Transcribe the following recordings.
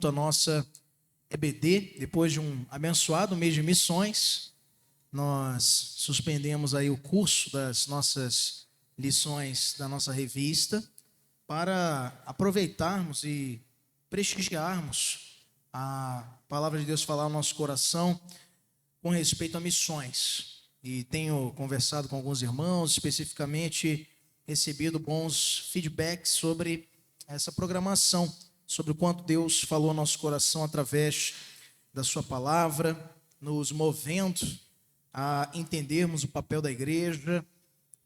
a nossa EBD, depois de um abençoado mês de missões. Nós suspendemos aí o curso das nossas lições da nossa revista para aproveitarmos e prestigiarmos a palavra de Deus falar ao nosso coração com respeito a missões. E tenho conversado com alguns irmãos, especificamente recebido bons feedbacks sobre essa programação, sobre o quanto Deus falou ao nosso coração através da sua palavra, nos movendo a entendermos o papel da igreja.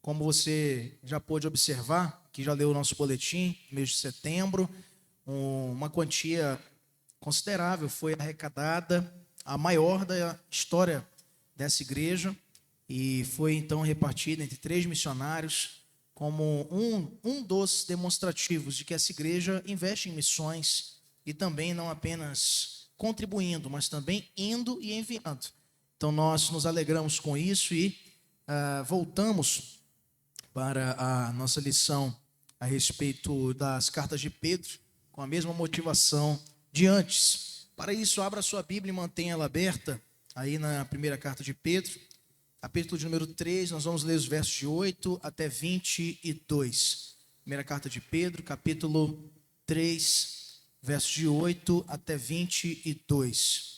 Como você já pôde observar, que já leu o nosso boletim, mês de setembro, uma quantia considerável foi arrecadada, a maior da história dessa igreja, e foi então repartida entre 3 missionários, como um dos demonstrativos de que essa igreja investe em missões e também não apenas contribuindo, mas também indo e enviando. Então nós nos alegramos com isso e voltamos para a nossa lição a respeito das cartas de Pedro, com a mesma motivação de antes. Para isso, abra sua Bíblia e mantenha ela aberta aí na primeira carta de Pedro, capítulo de número 3, nós vamos ler os versos de 8 até 22. Primeira carta de Pedro, capítulo 3, versos de 8 até 22.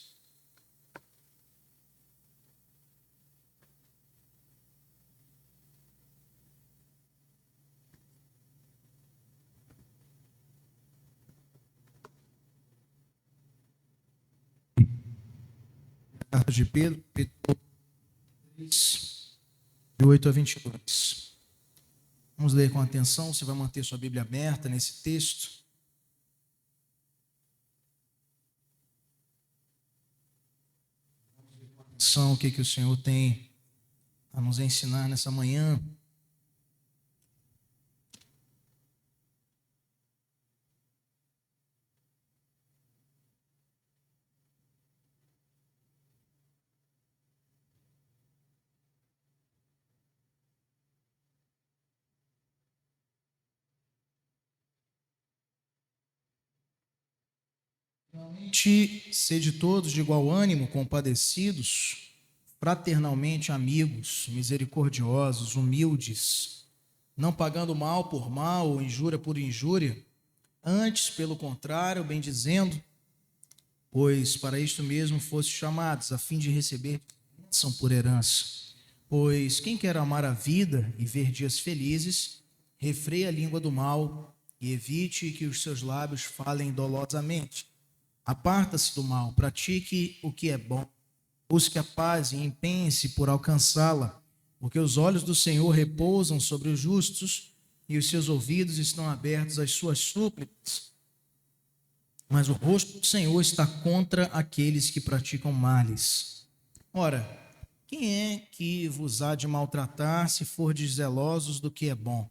Carta de Pedro, capítulo 3, de 8 a 22. Vamos ler com atenção, você vai manter sua Bíblia aberta nesse texto. O que o Senhor tem a nos ensinar nessa manhã. Sede todos de igual ânimo, compadecidos, fraternalmente amigos, misericordiosos, humildes, não pagando mal por mal ou injúria por injúria, antes, pelo contrário, bendizendo, pois para isto mesmo foste chamados, a fim de receber bênção por herança. Pois quem quer amar a vida e ver dias felizes, refreia a língua do mal e evite que os seus lábios falem dolosamente. Aparta-se do mal, pratique o que é bom, busque a paz e empenhe-se por alcançá-la, porque os olhos do Senhor repousam sobre os justos e os seus ouvidos estão abertos às suas súplicas. Mas o rosto do Senhor está contra aqueles que praticam males. Ora, quem é que vos há de maltratar se fordes zelosos do que é bom?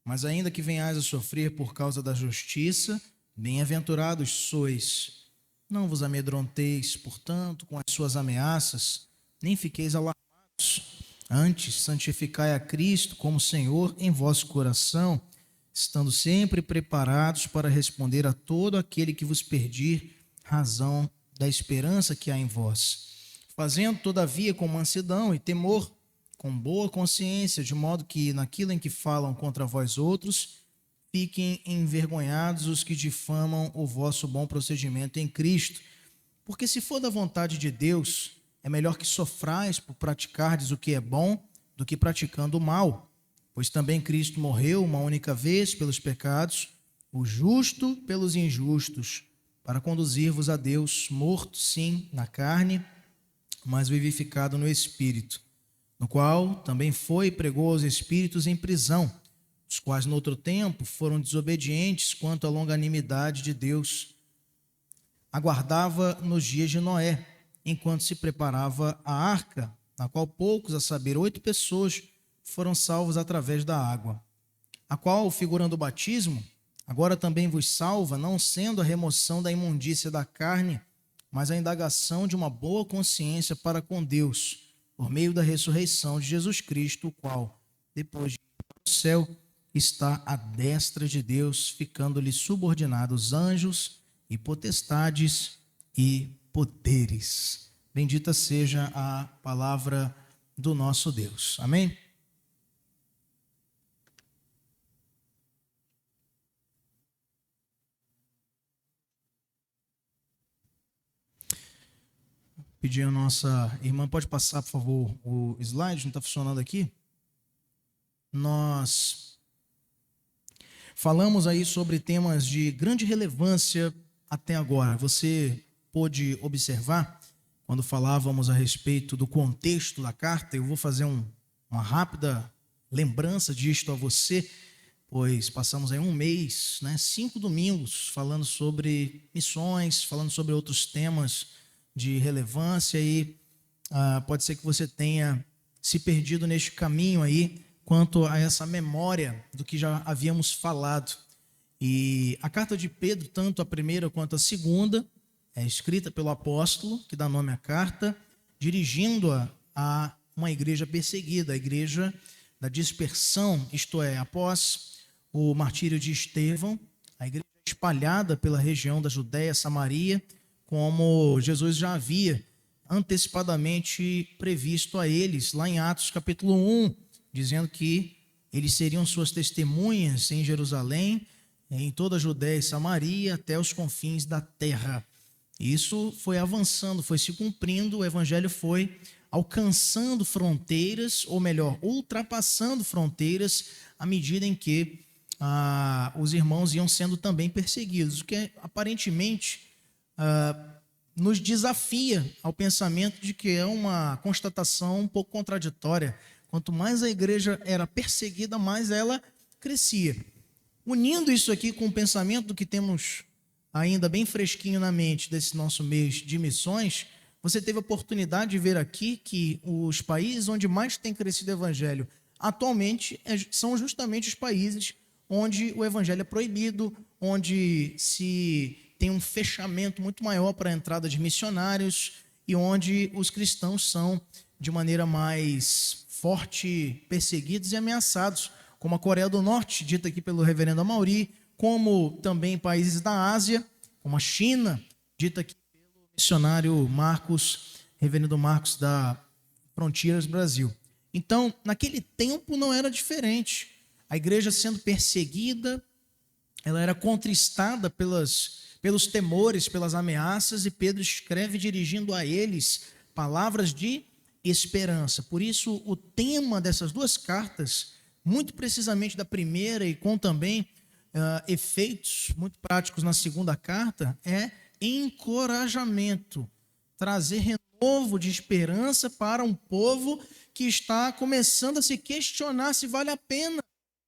Mas ainda que venhais a sofrer por causa da justiça, bem-aventurados sois. Não vos amedronteis, portanto, com as suas ameaças, nem fiqueis alarmados. Antes, santificai a Cristo como Senhor em vosso coração, estando sempre preparados para responder a todo aquele que vos pedir razão da esperança que há em vós. Fazendo, todavia, com mansidão e temor, com boa consciência, de modo que, naquilo em que falam contra vós outros, fiquem envergonhados os que difamam o vosso bom procedimento em Cristo. Porque se for da vontade de Deus, é melhor que sofrais por praticardes o que é bom do que praticando o mal. Pois também Cristo morreu uma única vez pelos pecados, o justo pelos injustos, para conduzir-vos a Deus, morto sim na carne, mas vivificado no Espírito, no qual também foi e pregou aos espíritos em prisão, os quais no outro tempo foram desobedientes quanto à longanimidade de Deus. Aguardava nos dias de Noé, enquanto se preparava a arca, na qual poucos, a saber, 8 pessoas, foram salvos através da água, a qual, figurando o batismo, agora também vos salva, não sendo a remoção da imundícia da carne, mas a indagação de uma boa consciência para com Deus, por meio da ressurreição de Jesus Cristo, o qual, depois de ir para o céu, está à destra de Deus, ficando-lhe subordinados anjos e potestades e poderes. Bendita seja a palavra do nosso Deus. Amém? Pedir a nossa irmã, pode passar, por favor, o slide, não está funcionando aqui? Nós falamos aí sobre temas de grande relevância até agora. Você pôde observar, quando falávamos a respeito do contexto da carta, eu vou fazer uma rápida lembrança disto a você, pois passamos aí um mês, 5 domingos, falando sobre missões, falando sobre outros temas de relevância e pode ser que você tenha se perdido neste caminho aí quanto a essa memória do que já havíamos falado. E a carta de Pedro, tanto a primeira quanto a segunda, é escrita pelo apóstolo, que dá nome à carta, dirigindo-a a uma igreja perseguida, a igreja da dispersão, isto é, após o martírio de Estevão, a igreja espalhada pela região da Judéia, Samaria, como Jesus já havia antecipadamente previsto a eles, lá em Atos capítulo 1, dizendo que eles seriam suas testemunhas em Jerusalém, em toda a Judéia e Samaria, até os confins da terra. Isso foi avançando, foi se cumprindo, o evangelho foi alcançando fronteiras, ou melhor, ultrapassando fronteiras, à medida em que os irmãos iam sendo também perseguidos, o que aparentemente nos desafia ao pensamento de que é uma constatação um pouco contraditória. Quanto mais a igreja era perseguida, mais ela crescia. Unindo isso aqui com o pensamento do que temos ainda bem fresquinho na mente desse nosso mês de missões, você teve a oportunidade de ver aqui que os países onde mais tem crescido o evangelho atualmente são justamente os países onde o evangelho é proibido, onde se tem um fechamento muito maior para a entrada de missionários e onde os cristãos são, de maneira mais forte, perseguidos e ameaçados, como a Coreia do Norte, dita aqui pelo reverendo Amauri, como também países da Ásia, como a China, dita aqui pelo missionário Marcos, reverendo Marcos da Fronteiras Brasil. Então, naquele tempo não era diferente. A igreja sendo perseguida, ela era contristada pelos temores, pelas ameaças, e Pedro escreve dirigindo a eles palavras de esperança. Por isso, o tema dessas duas cartas, muito precisamente da primeira e com também efeitos muito práticos na segunda carta, é encorajamento, trazer renovo de esperança para um povo que está começando a se questionar se vale a pena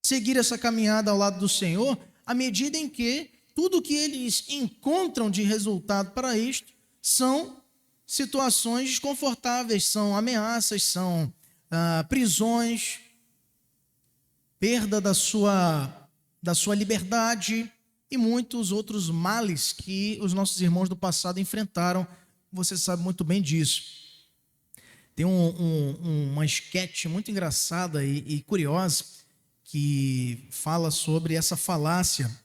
seguir essa caminhada ao lado do Senhor, à medida em que tudo que eles encontram de resultado para isto são situações desconfortáveis, são ameaças, são prisões, perda da sua liberdade e muitos outros males que os nossos irmãos do passado enfrentaram. Você sabe muito bem disso. Tem uma esquete muito engraçada e curiosa que fala sobre essa falácia,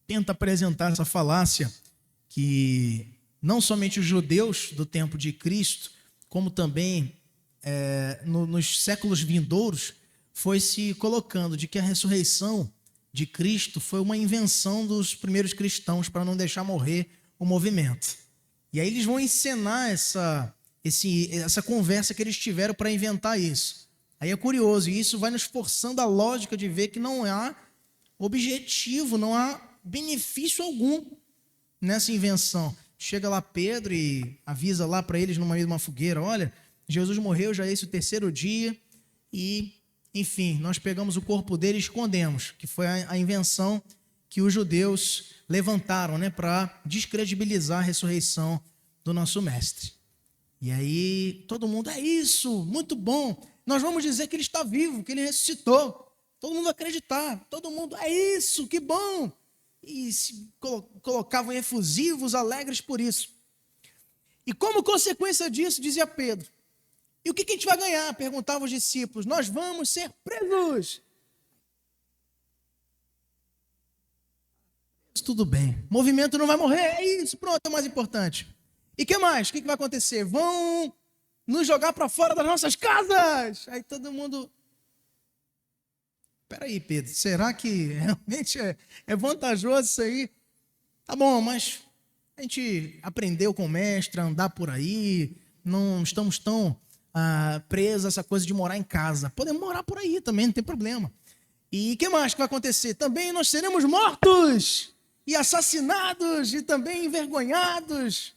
tenta apresentar essa falácia que não somente os judeus do tempo de Cristo, como também nos séculos vindouros, foi se colocando de que a ressurreição de Cristo foi uma invenção dos primeiros cristãos para não deixar morrer o movimento. E aí eles vão encenar essa conversa que eles tiveram para inventar isso. Aí é curioso, e isso vai nos forçando a lógica de ver que não há objetivo, não há benefício algum nessa invenção. Chega lá Pedro e avisa lá para eles no meio de uma fogueira, olha, Jesus morreu, já é esse o terceiro dia, e, enfim, nós pegamos o corpo dele e escondemos, que foi a invenção que os judeus levantaram, para descredibilizar a ressurreição do nosso mestre. E aí todo mundo, é isso, muito bom, nós vamos dizer que ele está vivo, que ele ressuscitou, todo mundo acreditar, todo mundo, é isso, que bom, e se colocavam efusivos, alegres por isso. E como consequência disso, dizia Pedro, e o que a gente vai ganhar? Perguntavam os discípulos, nós vamos ser presos. tudo bem. Movimento não vai morrer, é isso, pronto, é o mais importante. E o que mais? O que vai acontecer? Vão nos jogar para fora das nossas casas. Aí todo mundo... Peraí, Pedro, será que realmente é vantajoso isso aí? Tá bom, mas a gente aprendeu com o mestre a andar por aí, não estamos tão presos a essa coisa de morar em casa. Podemos morar por aí também, não tem problema. E o que mais que vai acontecer? Também nós seremos mortos e assassinados e também envergonhados.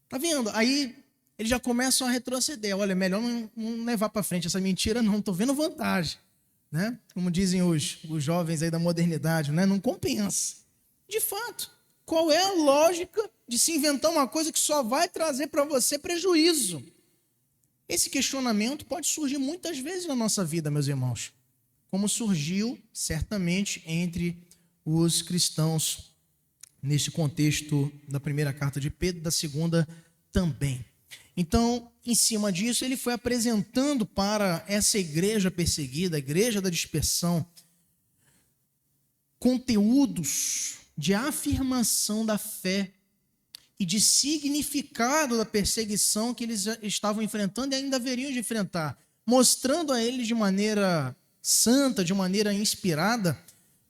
Tá vendo? Aí eles já começam a retroceder. Olha, melhor não levar para frente essa mentira, não. Estou vendo vantagem. Né? Como dizem os jovens aí da modernidade, né? Não compensa. De fato, qual é a lógica de se inventar uma coisa que só vai trazer para você prejuízo? Esse questionamento pode surgir muitas vezes na nossa vida, meus irmãos, como surgiu certamente entre os cristãos nesse contexto da primeira carta de Pedro, da segunda também. Então, em cima disso, ele foi apresentando para essa igreja perseguida, a igreja da dispersão, conteúdos de afirmação da fé e de significado da perseguição que eles estavam enfrentando e ainda haveriam de enfrentar, mostrando a eles de maneira santa, de maneira inspirada,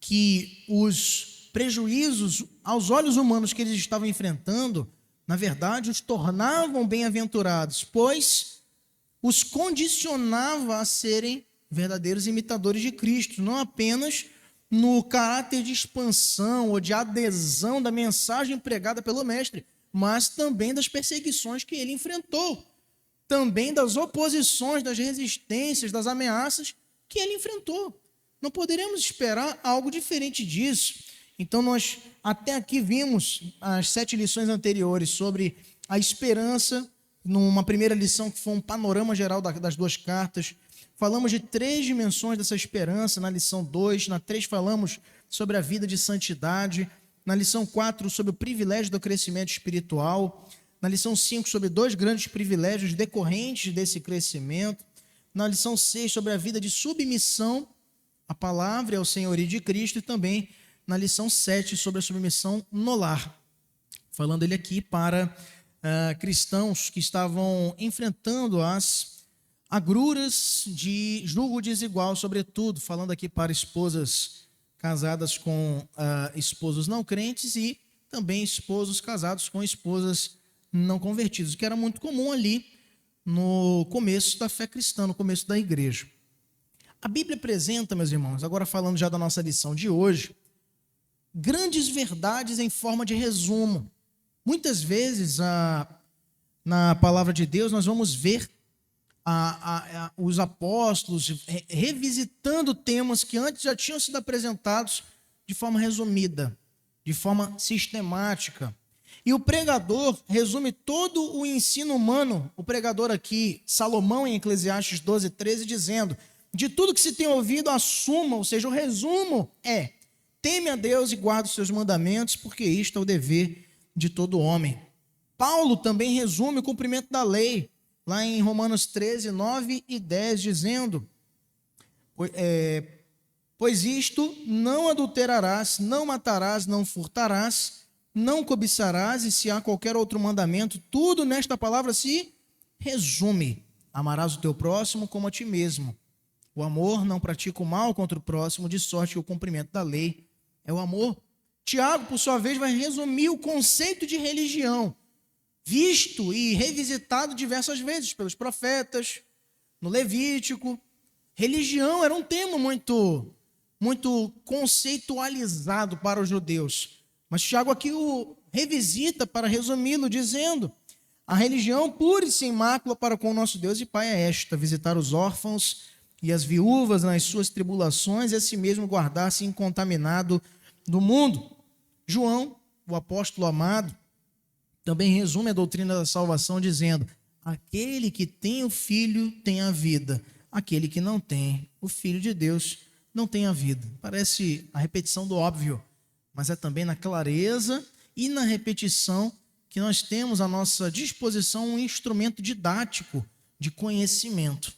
que os prejuízos aos olhos humanos que eles estavam enfrentando, na verdade, os tornavam bem-aventurados, pois os condicionava a serem verdadeiros imitadores de Cristo, não apenas no caráter de expansão ou de adesão da mensagem pregada pelo Mestre, mas também das perseguições que ele enfrentou, também das oposições, das resistências, das ameaças que ele enfrentou. Não poderemos esperar algo diferente disso. Então, nós até aqui vimos as 7 lições anteriores sobre a esperança, numa primeira lição que foi um panorama geral das 2 cartas. Falamos de 3 dimensões dessa esperança na lição 2, na 3 falamos sobre a vida de santidade, na lição 4 sobre o privilégio do crescimento espiritual, na lição 5 sobre 2 grandes privilégios decorrentes desse crescimento, na lição 6 sobre a vida de submissão à palavra e ao senhorio de Cristo e também na lição 7 sobre a submissão no lar, falando ele aqui para cristãos que estavam enfrentando as agruras de julgo desigual, sobretudo, falando aqui para esposas casadas com esposos não crentes e também esposos casados com esposas não convertidas, o que era muito comum ali no começo da fé cristã, no começo da igreja. A Bíblia apresenta, meus irmãos, agora falando já da nossa lição de hoje, grandes verdades em forma de resumo. Muitas vezes, na palavra de Deus, nós vamos ver os apóstolos revisitando temas que antes já tinham sido apresentados de forma resumida, de forma sistemática. E o pregador resume todo o ensino humano, o pregador aqui, Salomão, em Eclesiastes 12:13, dizendo: de tudo que se tem ouvido, assuma, ou seja, o resumo é: teme a Deus e guarda os seus mandamentos, porque isto é o dever de todo homem. Paulo também resume o cumprimento da lei, lá em Romanos 13, 9 e 10, dizendo: pois isto, não adulterarás, não matarás, não furtarás, não cobiçarás, e se há qualquer outro mandamento, tudo nesta palavra se resume: amarás o teu próximo como a ti mesmo. O amor não pratica o mal contra o próximo, de sorte que o cumprimento da lei é o amor. Tiago, por sua vez, vai resumir o conceito de religião, visto e revisitado diversas vezes pelos profetas, no Levítico. Religião era um tema muito conceitualizado para os judeus. Mas Tiago aqui o revisita para resumi-lo, dizendo: a religião pura e sem mácula para com o nosso Deus e Pai é esta: visitar os órfãos e as viúvas nas suas tribulações e a si mesmo guardar-se incontaminado do mundo. João, o apóstolo amado, também resume a doutrina da salvação dizendo: aquele que tem o Filho tem a vida, aquele que não tem o Filho de Deus não tem a vida. Parece a repetição do óbvio, mas é também na clareza e na repetição que nós temos à nossa disposição um instrumento didático de conhecimento.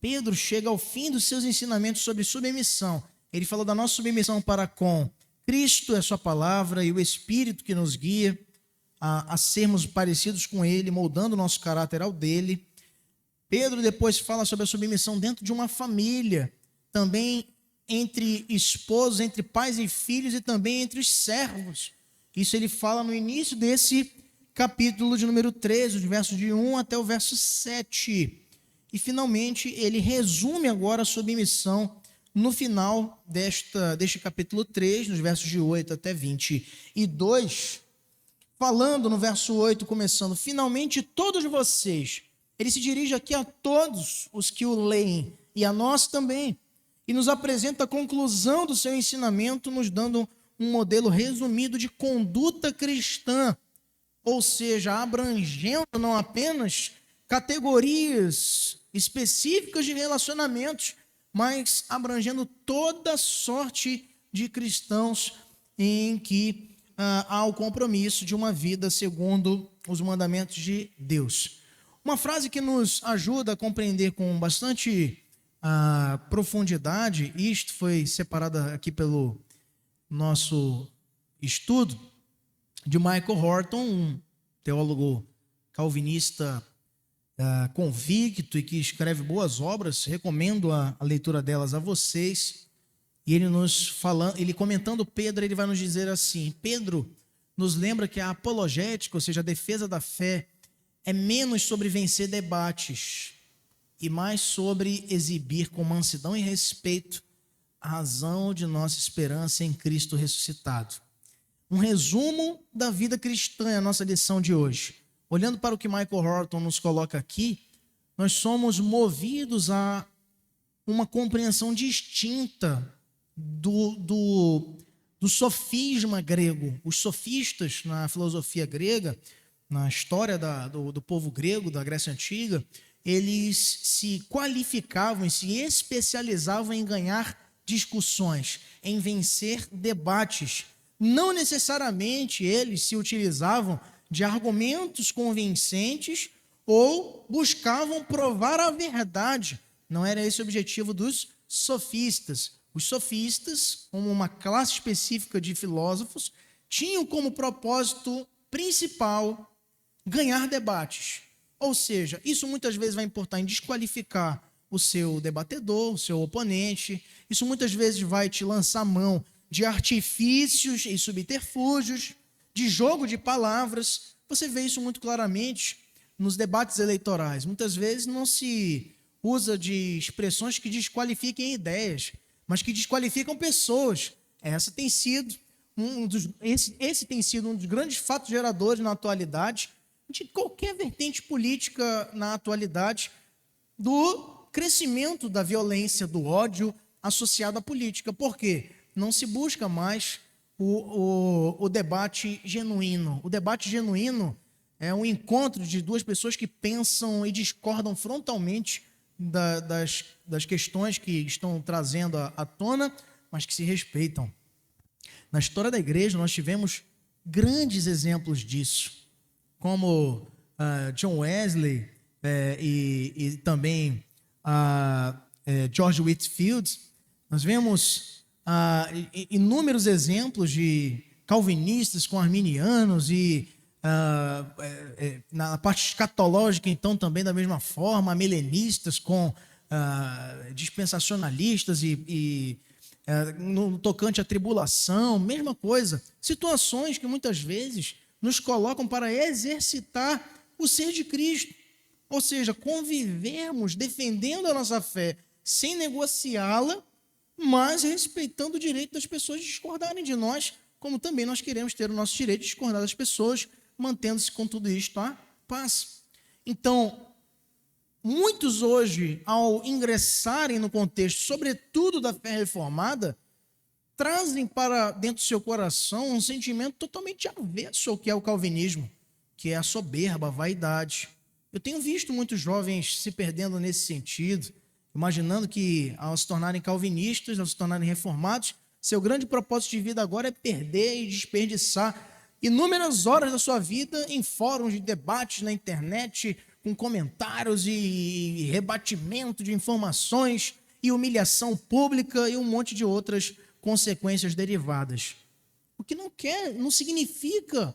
Pedro chega ao fim dos seus ensinamentos sobre submissão. Ele falou da nossa submissão para com Cristo é sua palavra e o Espírito que nos guia a sermos parecidos com Ele, moldando o nosso caráter ao dele. Pedro depois fala sobre a submissão dentro de uma família, também entre esposos, entre pais e filhos e também entre os servos. Isso ele fala no início desse capítulo de número 13, os versos de 1 até o verso 7. E finalmente ele resume agora a submissão no final deste capítulo 3, nos versos de 8 até 22, falando no verso 8, começando: finalmente todos vocês. Ele se dirige aqui a todos os que o leem e a nós também, e nos apresenta a conclusão do seu ensinamento, nos dando um modelo resumido de conduta cristã, ou seja, abrangendo não apenas categorias específicas de relacionamentos, mas abrangendo toda sorte de cristãos em que há o compromisso de uma vida segundo os mandamentos de Deus. Uma frase que nos ajuda a compreender com bastante profundidade, isto foi separada aqui pelo nosso estudo, de Michael Horton, um teólogo calvinista convicto e que escreve boas obras. Recomendo a leitura delas a vocês. E ele comentando Pedro, ele vai nos dizer assim: Pedro nos lembra que a apologética, ou seja, a defesa da fé, é menos sobre vencer debates e mais sobre exibir com mansidão e respeito a razão de nossa esperança em Cristo ressuscitado. Um resumo da vida cristã é a nossa lição de hoje. Olhando para o que Michael Horton nos coloca aqui, nós somos movidos a uma compreensão distinta do sofisma grego. Os sofistas na filosofia grega, na história do povo grego, da Grécia Antiga, eles se qualificavam e se especializavam em ganhar discussões, em vencer debates. Não necessariamente eles se utilizavam de argumentos convincentes ou buscavam provar a verdade. Não era esse o objetivo dos sofistas. Os sofistas, como uma classe específica de filósofos, tinham como propósito principal ganhar debates. Ou seja, isso muitas vezes vai importar em desqualificar o seu debatedor, o seu oponente. Isso muitas vezes vai te lançar mão de artifícios e subterfúgios, de jogo de palavras. Você vê isso muito claramente nos debates eleitorais. Muitas vezes não se usa de expressões que desqualifiquem ideias, mas que desqualificam pessoas. Esse tem sido um dos grandes fatos geradores na atualidade, de qualquer vertente política na atualidade, do crescimento da violência, do ódio associado à política. Por quê? Não se busca mais o debate genuíno. O debate genuíno é um encontro de duas pessoas que pensam e discordam frontalmente das questões que estão trazendo à tona, mas que se respeitam. Na história da igreja, nós tivemos grandes exemplos disso, como John Wesley e também George Whitefield. Nós vemos inúmeros exemplos de calvinistas com arminianos e na parte escatológica, então, também da mesma forma, milenistas com dispensacionalistas e no tocante à tribulação, mesma coisa. Situações que muitas vezes nos colocam para exercitar o ser de Cristo. Ou seja, convivermos defendendo a nossa fé sem negociá-la, mas respeitando o direito das pessoas de discordarem de nós, como também nós queremos ter o nosso direito de discordar das pessoas, mantendo-se com tudo isto a paz. Então, muitos hoje, ao ingressarem no contexto, sobretudo da fé reformada, trazem para dentro do seu coração um sentimento totalmente avesso ao que é o calvinismo, que é a soberba, a vaidade. Eu tenho visto muitos jovens se perdendo nesse sentido, imaginando que, ao se tornarem calvinistas, ao se tornarem reformados, seu grande propósito de vida agora é perder e desperdiçar inúmeras horas da sua vida em fóruns de debates na internet, com comentários e rebatimento de informações e humilhação pública e um monte de outras consequências derivadas. o que não significa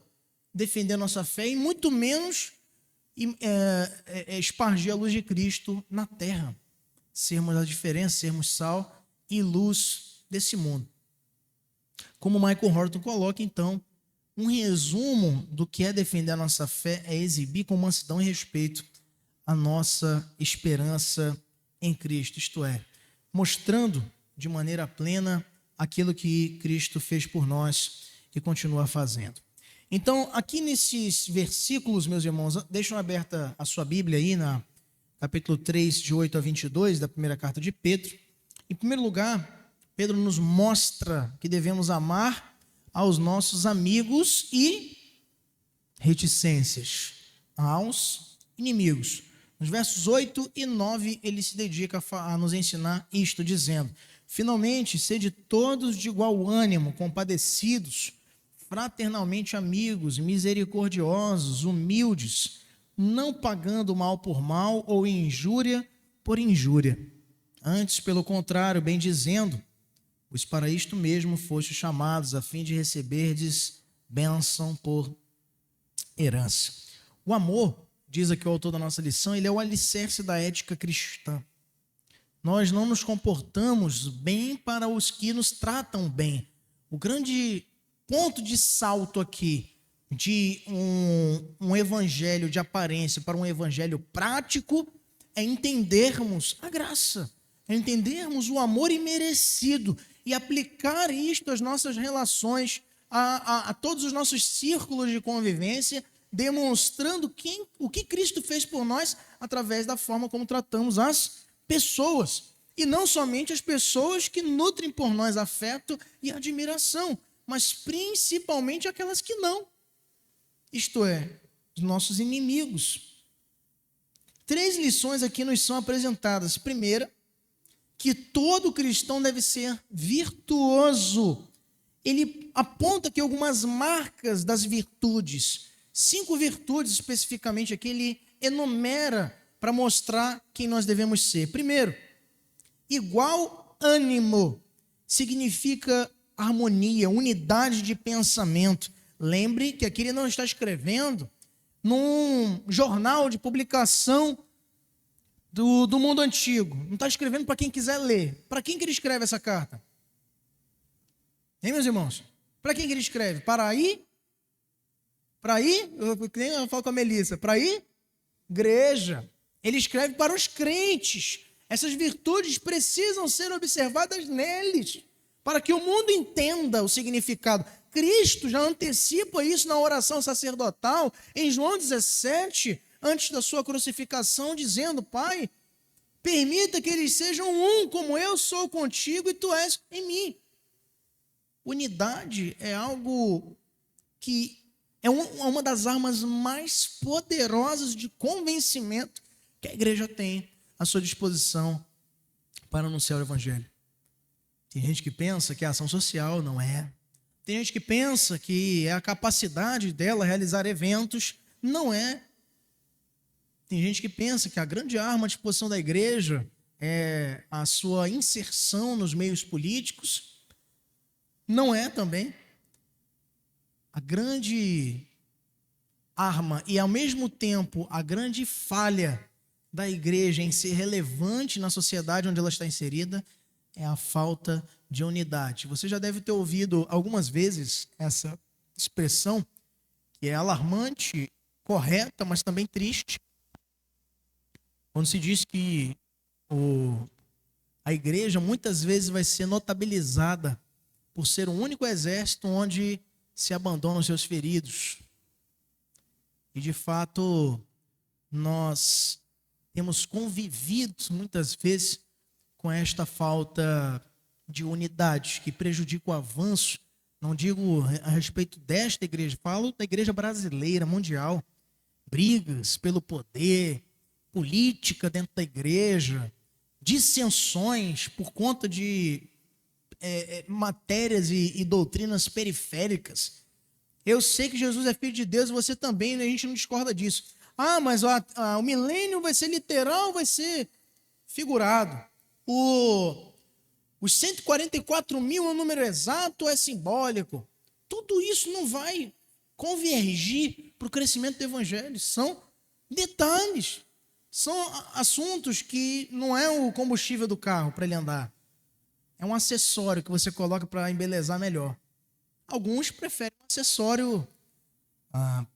defender nossa fé e muito menos espargir a luz de Cristo na terra. Sermos a diferença, sermos sal e luz desse mundo. Como Michael Horton coloca, então, um resumo do que é defender a nossa fé é exibir com mansidão e respeito a nossa esperança em Cristo, isto é, mostrando de maneira plena aquilo que Cristo fez por nós e continua fazendo. Então, aqui nesses versículos, meus irmãos, deixam aberta a sua Bíblia aí na capítulo 3, de 8 a 22 da primeira carta de Pedro. Em primeiro lugar, Pedro nos mostra que devemos amar aos nossos amigos e reticências aos inimigos. Nos versos 8 e 9, ele se dedica a nos ensinar isto, dizendo: finalmente, sede todos de igual ânimo, compadecidos, fraternalmente amigos, misericordiosos, humildes, não pagando mal por mal ou injúria por injúria. Antes, pelo contrário, bem dizendo, pois para isto mesmo fostes chamados, a fim de receberdes bênção por herança. O amor, diz aqui o autor da nossa lição, ele é o alicerce da ética cristã. Nós não nos comportamos bem para os que nos tratam bem. O grande ponto de salto aqui de um evangelho de aparência para um evangelho prático é entendermos a graça, é entendermos o amor imerecido e aplicar isto às nossas relações, a todos os nossos círculos de convivência, demonstrando o que Cristo fez por nós através da forma como tratamos as pessoas. E não somente as pessoas que nutrem por nós afeto e admiração, mas principalmente aquelas que não. Isto é, os nossos inimigos. 3 lições aqui nos são apresentadas. Primeira, que todo cristão deve ser virtuoso. Ele aponta aqui algumas marcas das virtudes. 5 virtudes especificamente aqui ele enumera para mostrar quem nós devemos ser. Primeiro, igual ânimo significa harmonia, unidade de pensamento. Lembre que aqui ele não está escrevendo num jornal de publicação do mundo antigo. Não está escrevendo para quem quiser ler. Para quem que ele escreve essa carta? Hein, meus irmãos? Para quem que ele escreve? Para aí? Eu falo com a Melissa. Para aí? Igreja. Ele escreve para os crentes. Essas virtudes precisam ser observadas neles, para que o mundo entenda o significado. Cristo já antecipa isso na oração sacerdotal, em João 17, antes da sua crucificação, dizendo: Pai, permita que eles sejam um, como eu sou contigo e tu és em mim. Unidade é algo que é uma das armas mais poderosas de convencimento que a igreja tem à sua disposição para anunciar o evangelho. Tem gente que pensa que é ação social, não é. Tem gente que pensa que é a capacidade dela realizar eventos, não é. Tem gente que pensa que a grande arma à disposição da igreja é a sua inserção nos meios políticos, não é também. A grande arma e, ao mesmo tempo, a grande falha da igreja em ser relevante na sociedade onde ela está inserida é a falta de unidade. Você já deve ter ouvido algumas vezes essa expressão, que é alarmante, correta, mas também triste, quando se diz que a igreja muitas vezes vai ser notabilizada por ser o único exército onde se abandonam seus feridos. E, de fato, nós temos convivido muitas vezes com esta falta de unidade que prejudica o avanço. Não digo a respeito desta igreja, falo da igreja brasileira, mundial. Brigas pelo poder, política dentro da igreja, dissensões por conta de matérias e doutrinas periféricas. Eu sei que Jesus é filho de Deus, você também, né? A gente não discorda disso. Ah, mas o milênio vai ser literal, vai ser figurado. Os 144 mil é um número exato, é simbólico. tudo isso não vai convergir para o crescimento do evangelho. São detalhes, são assuntos que não é o combustível do carro para ele andar. É um acessório que você coloca para embelezar melhor. Alguns preferem um acessório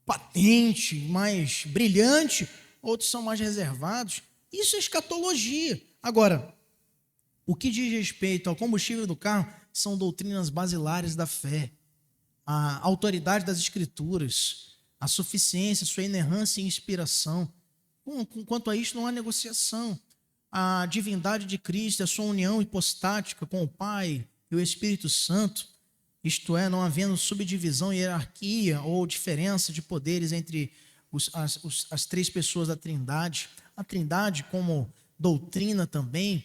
patente, mais brilhante, outros são mais reservados. Isso é escatologia. Agora, o que diz respeito ao combustível do carro são doutrinas basilares da fé, a autoridade das escrituras, a suficiência, sua inerrância e inspiração. Quanto a isso, não há negociação. A divindade de Cristo, a sua união hipostática com o Pai e o Espírito Santo, isto é, não havendo subdivisão, hierarquia ou diferença de poderes entre as três pessoas da Trindade. A Trindade como doutrina também,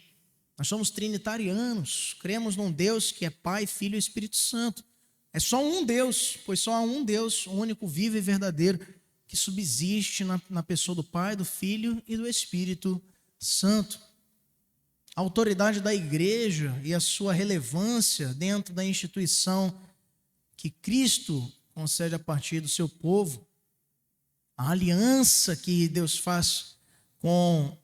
nós somos trinitarianos, cremos num Deus que é Pai, Filho e Espírito Santo. É só um Deus, pois só há um Deus, único, vivo e verdadeiro, que subsiste na pessoa do Pai, do Filho e do Espírito Santo. A autoridade da igreja e a sua relevância dentro da instituição que Cristo concede a partir do seu povo, a aliança que Deus faz com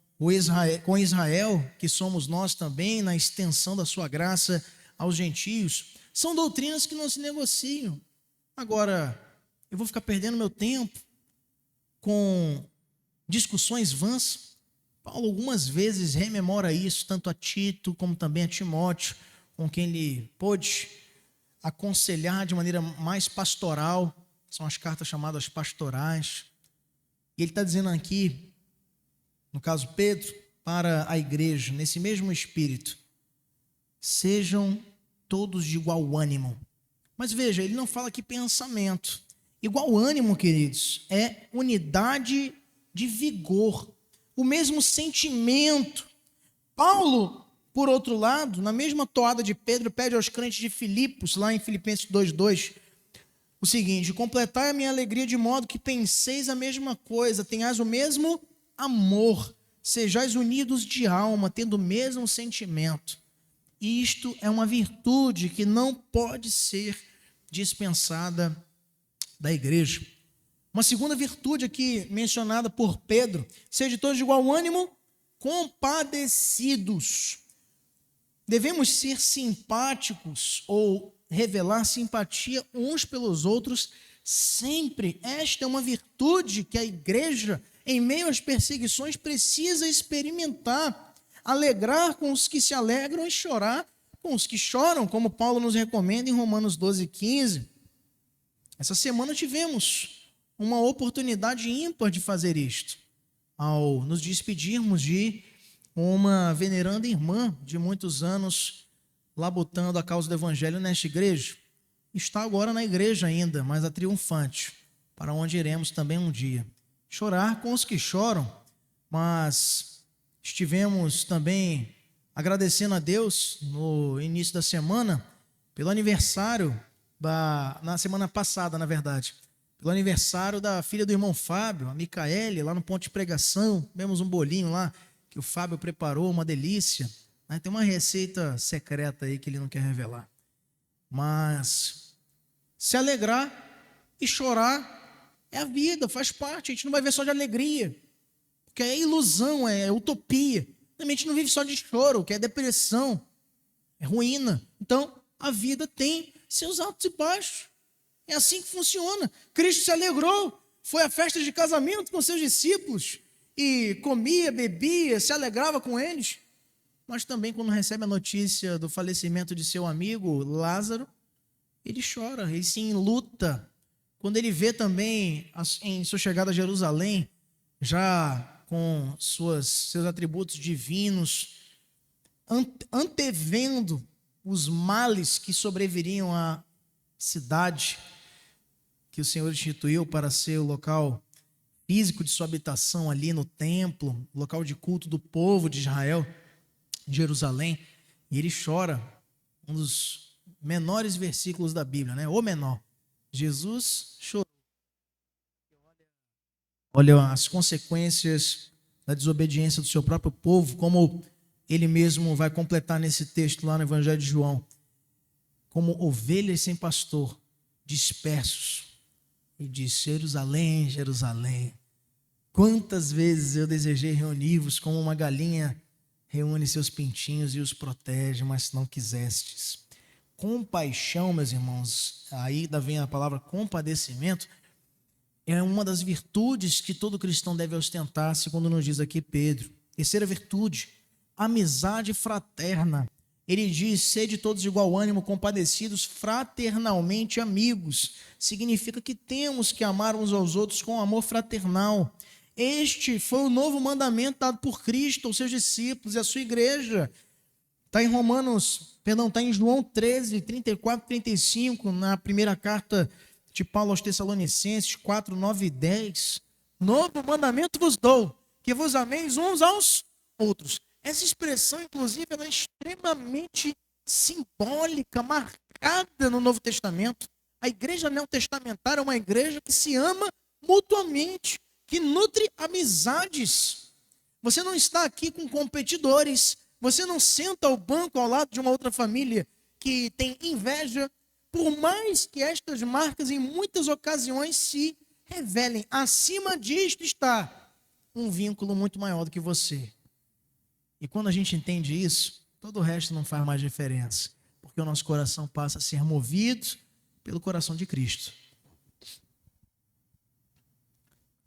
Israel, que somos nós também, na extensão da sua graça aos gentios, são doutrinas que não se negociam. Agora, eu vou ficar perdendo meu tempo com discussões vãs? Paulo algumas vezes rememora isso, tanto a Tito como também a Timóteo, com quem ele pôde aconselhar de maneira mais pastoral. São as cartas chamadas pastorais. E ele está dizendo aqui, no caso Pedro, para a igreja, nesse mesmo espírito: sejam todos de igual ânimo. Mas veja, ele não fala aqui pensamento. Igual ânimo, queridos, é unidade de vigor, o mesmo sentimento. Paulo, por outro lado, na mesma toada de Pedro, pede aos crentes de Filipos, lá em Filipenses 2:2, o seguinte: completai a minha alegria de modo que penseis a mesma coisa, tenhais o mesmo amor, sejais unidos de alma, tendo o mesmo sentimento. Isto é uma virtude que não pode ser dispensada da igreja. Uma segunda virtude aqui mencionada por Pedro: sejam todos de igual ânimo, compadecidos. Devemos ser simpáticos ou revelar simpatia uns pelos outros sempre. Esta é uma virtude que a igreja, em meio às perseguições, precisa experimentar. Alegrar com os que se alegram e chorar com os que choram, como Paulo nos recomenda em Romanos 12:15. Essa semana tivemos uma oportunidade ímpar de fazer isto, ao nos despedirmos de uma veneranda irmã de muitos anos, labutando a causa do evangelho nesta igreja. Está agora na igreja ainda, mas a triunfante, para onde iremos também um dia. Chorar com os que choram, mas estivemos também agradecendo a Deus no início da semana, pelo aniversário, na semana passada, na verdade, pelo aniversário da filha do irmão Fábio, a Micaele, lá no ponto de pregação. Tivemos um bolinho lá que o Fábio preparou, uma delícia. Tem uma receita secreta aí que ele não quer revelar. Mas se alegrar e chorar é a vida, faz parte. A gente não vai ver só de alegria, porque é ilusão, é utopia. A gente não vive só de choro, que é depressão, é ruína. Então, a vida tem seus altos e baixos. É assim que funciona. Cristo se alegrou, foi à festa de casamento com seus discípulos e comia, bebia, se alegrava com eles. Mas também, quando recebe a notícia do falecimento de seu amigo Lázaro, ele chora, ele se enluta. Quando ele vê também, em sua chegada a Jerusalém, já com seus atributos divinos, antevendo os males que sobreviriam à cidade que o Senhor instituiu para ser o local físico de sua habitação ali no templo, local de culto do povo de Israel, em Jerusalém. E ele chora, um dos menores versículos da Bíblia, né? O menor. Jesus chorou. Olha as consequências da desobediência do seu próprio povo, como ele mesmo vai completar nesse texto lá no Evangelho de João. Como ovelhas sem pastor, dispersos. E disse: Jerusalém, Jerusalém, quantas vezes eu desejei reunir-vos como uma galinha reúne seus pintinhos e os protege, mas não quisestes. Compaixão, meus irmãos, aí vem a palavra compadecimento, é uma das virtudes que todo cristão deve ostentar, segundo nos diz aqui Pedro. Terceira virtude, amizade fraterna. Ele diz: sede todos de igual ânimo, compadecidos, fraternalmente amigos. Significa que temos que amar uns aos outros com amor fraternal. Este foi o novo mandamento dado por Cristo aos seus discípulos e à sua igreja. Está em João 13, 34, 35, na primeira carta de Paulo aos Tessalonicenses 4, 9 e 10. Novo mandamento vos dou, que vos ameis uns aos outros. Essa expressão, inclusive, ela é extremamente simbólica, marcada no Novo Testamento. A igreja neotestamentária é uma igreja que se ama mutuamente, que nutre amizades. Você não está aqui com competidores, você não senta ao banco ao lado de uma outra família que tem inveja, por mais que estas marcas em muitas ocasiões se revelem. Acima disto está um vínculo muito maior do que você. E quando a gente entende isso, todo o resto não faz mais diferença, porque o nosso coração passa a ser movido pelo coração de Cristo.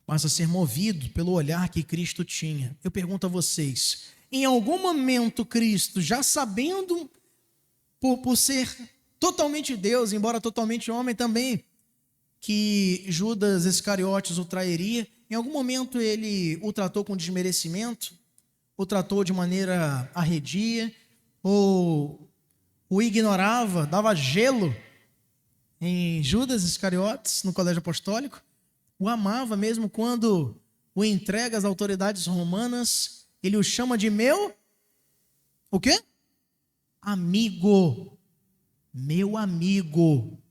Passa a ser movido pelo olhar que Cristo tinha. Eu pergunto a vocês, em algum momento Cristo, já sabendo por ser totalmente Deus, embora totalmente homem também, que Judas Iscariotes o trairia, em algum momento ele o tratou com desmerecimento, o tratou de maneira arredia, ou o ignorava, dava gelo em Judas Iscariotes, no colégio apostólico, o amava mesmo quando o entrega às autoridades romanas, ele o chama de meu, o quê? Amigo, meu amigo.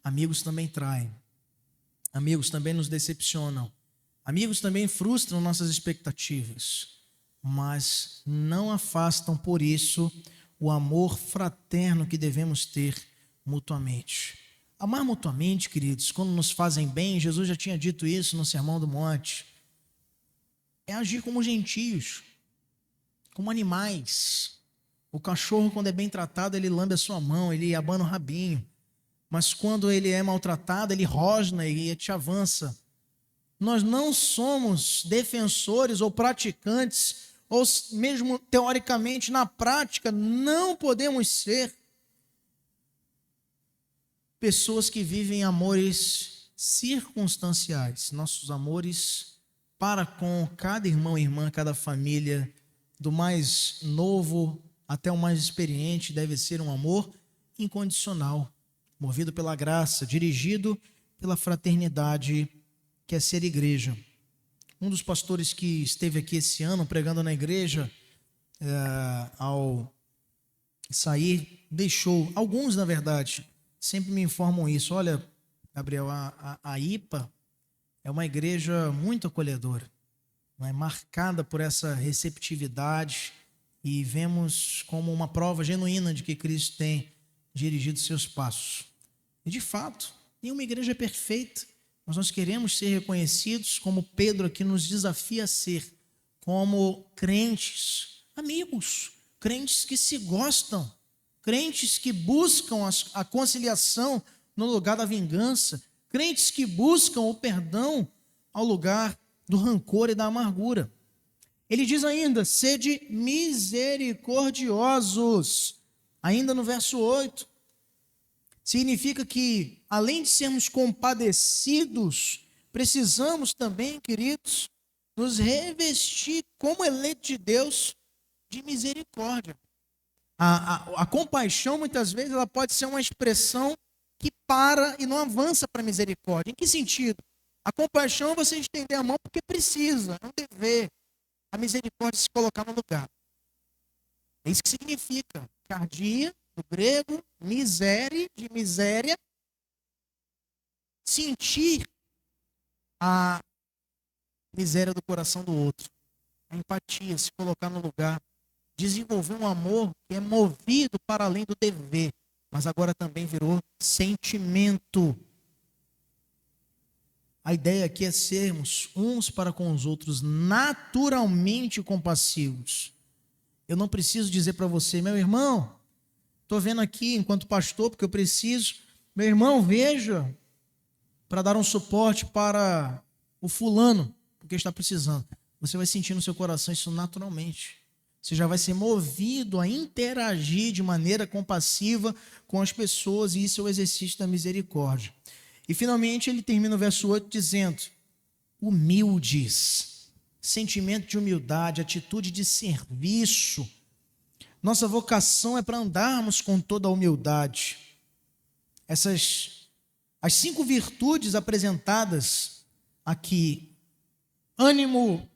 Amigos também traem, amigos também nos decepcionam, amigos também frustram nossas expectativas, mas não afastam por isso o amor fraterno que devemos ter mutuamente. Amar mutuamente, queridos, quando nos fazem bem, Jesus já tinha dito isso no Sermão do Monte, é agir como gentios, como animais. O cachorro, quando é bem tratado, ele lambe a sua mão, ele abana o rabinho, mas quando ele é maltratado, ele rosna e te avança. Nós não somos defensores ou praticantes, ou mesmo teoricamente, na prática, não podemos ser pessoas que vivem amores circunstanciais. Nossos amores para com cada irmão e irmã, cada família, do mais novo até o mais experiente, deve ser um amor incondicional, movido pela graça, dirigido pela fraternidade, que é ser igreja. Um dos pastores que esteve aqui esse ano pregando na igreja, ao sair, deixou, alguns na verdade, sempre me informam isso. Olha, Gabriel, a IPA é uma igreja muito acolhedora, não é? Marcada por essa receptividade, e vemos como uma prova genuína de que Cristo tem dirigido seus passos. E de fato, nenhuma igreja é perfeita, mas nós queremos ser reconhecidos como Pedro aqui nos desafia a ser, como crentes, amigos, crentes que se gostam, crentes que buscam a conciliação no lugar da vingança, crentes que buscam o perdão ao lugar do rancor e da amargura. Ele diz ainda, sede misericordiosos, ainda no verso 8, significa que, além de sermos compadecidos, precisamos também, queridos, nos revestir como eleitos de Deus de misericórdia. A compaixão, muitas vezes, ela pode ser uma expressão que para e não avança para a misericórdia. Em que sentido? A compaixão é você estender a mão porque precisa, não dever. A misericórdia é se colocar no lugar. É isso que significa. Cardia, do grego, misere, de miséria. Sentir a miséria do coração do outro. A empatia, se colocar no lugar. Desenvolver um amor que é movido para além do dever. mas agora também virou sentimento. A ideia aqui é sermos uns para com os outros naturalmente compassivos. Eu não preciso dizer para você, meu irmão, estou vendo aqui enquanto pastor, porque eu preciso. Meu irmão, veja, para dar um suporte para o fulano, porque está precisando. Você vai sentir no seu coração isso naturalmente. Você já vai ser movido a interagir de maneira compassiva com as pessoas, e isso é o exercício da misericórdia. E finalmente ele termina o verso 8 dizendo: humildes, sentimento de humildade, atitude de serviço. Nossa vocação é para andarmos com toda a humildade. As 5 virtudes apresentadas aqui, ânimo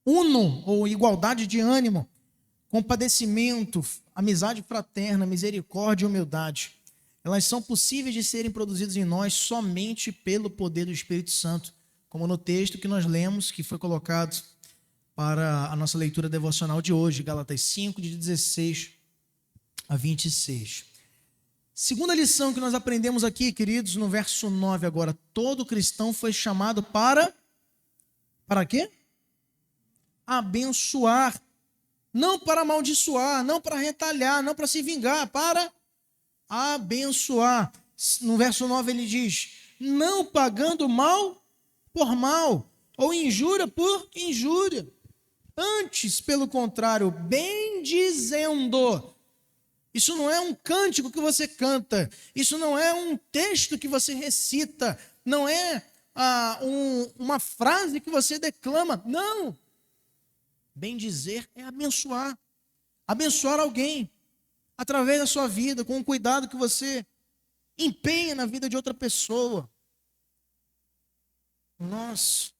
uno, ou igualdade de ânimo, compadecimento, amizade fraterna, misericórdia e humildade, elas são possíveis de serem produzidas em nós somente pelo poder do Espírito Santo, como no texto que nós lemos, que foi colocado para a nossa leitura devocional de hoje, Gálatas 5, de 16 a 26. Segunda lição que nós aprendemos aqui, queridos, no verso 9 agora: todo cristão foi chamado para quê? Abençoar, não para amaldiçoar, não para retalhar, não para se vingar, para abençoar. No verso 9 ele diz: não pagando mal por mal, ou injúria por injúria, antes, pelo contrário, bendizendo. Isso não é um cântico que você canta, isso não é um texto que você recita, não é uma frase que você declama, não. Bendizer é abençoar, abençoar alguém, através da sua vida, com o cuidado que você empenha na vida de outra pessoa. Nós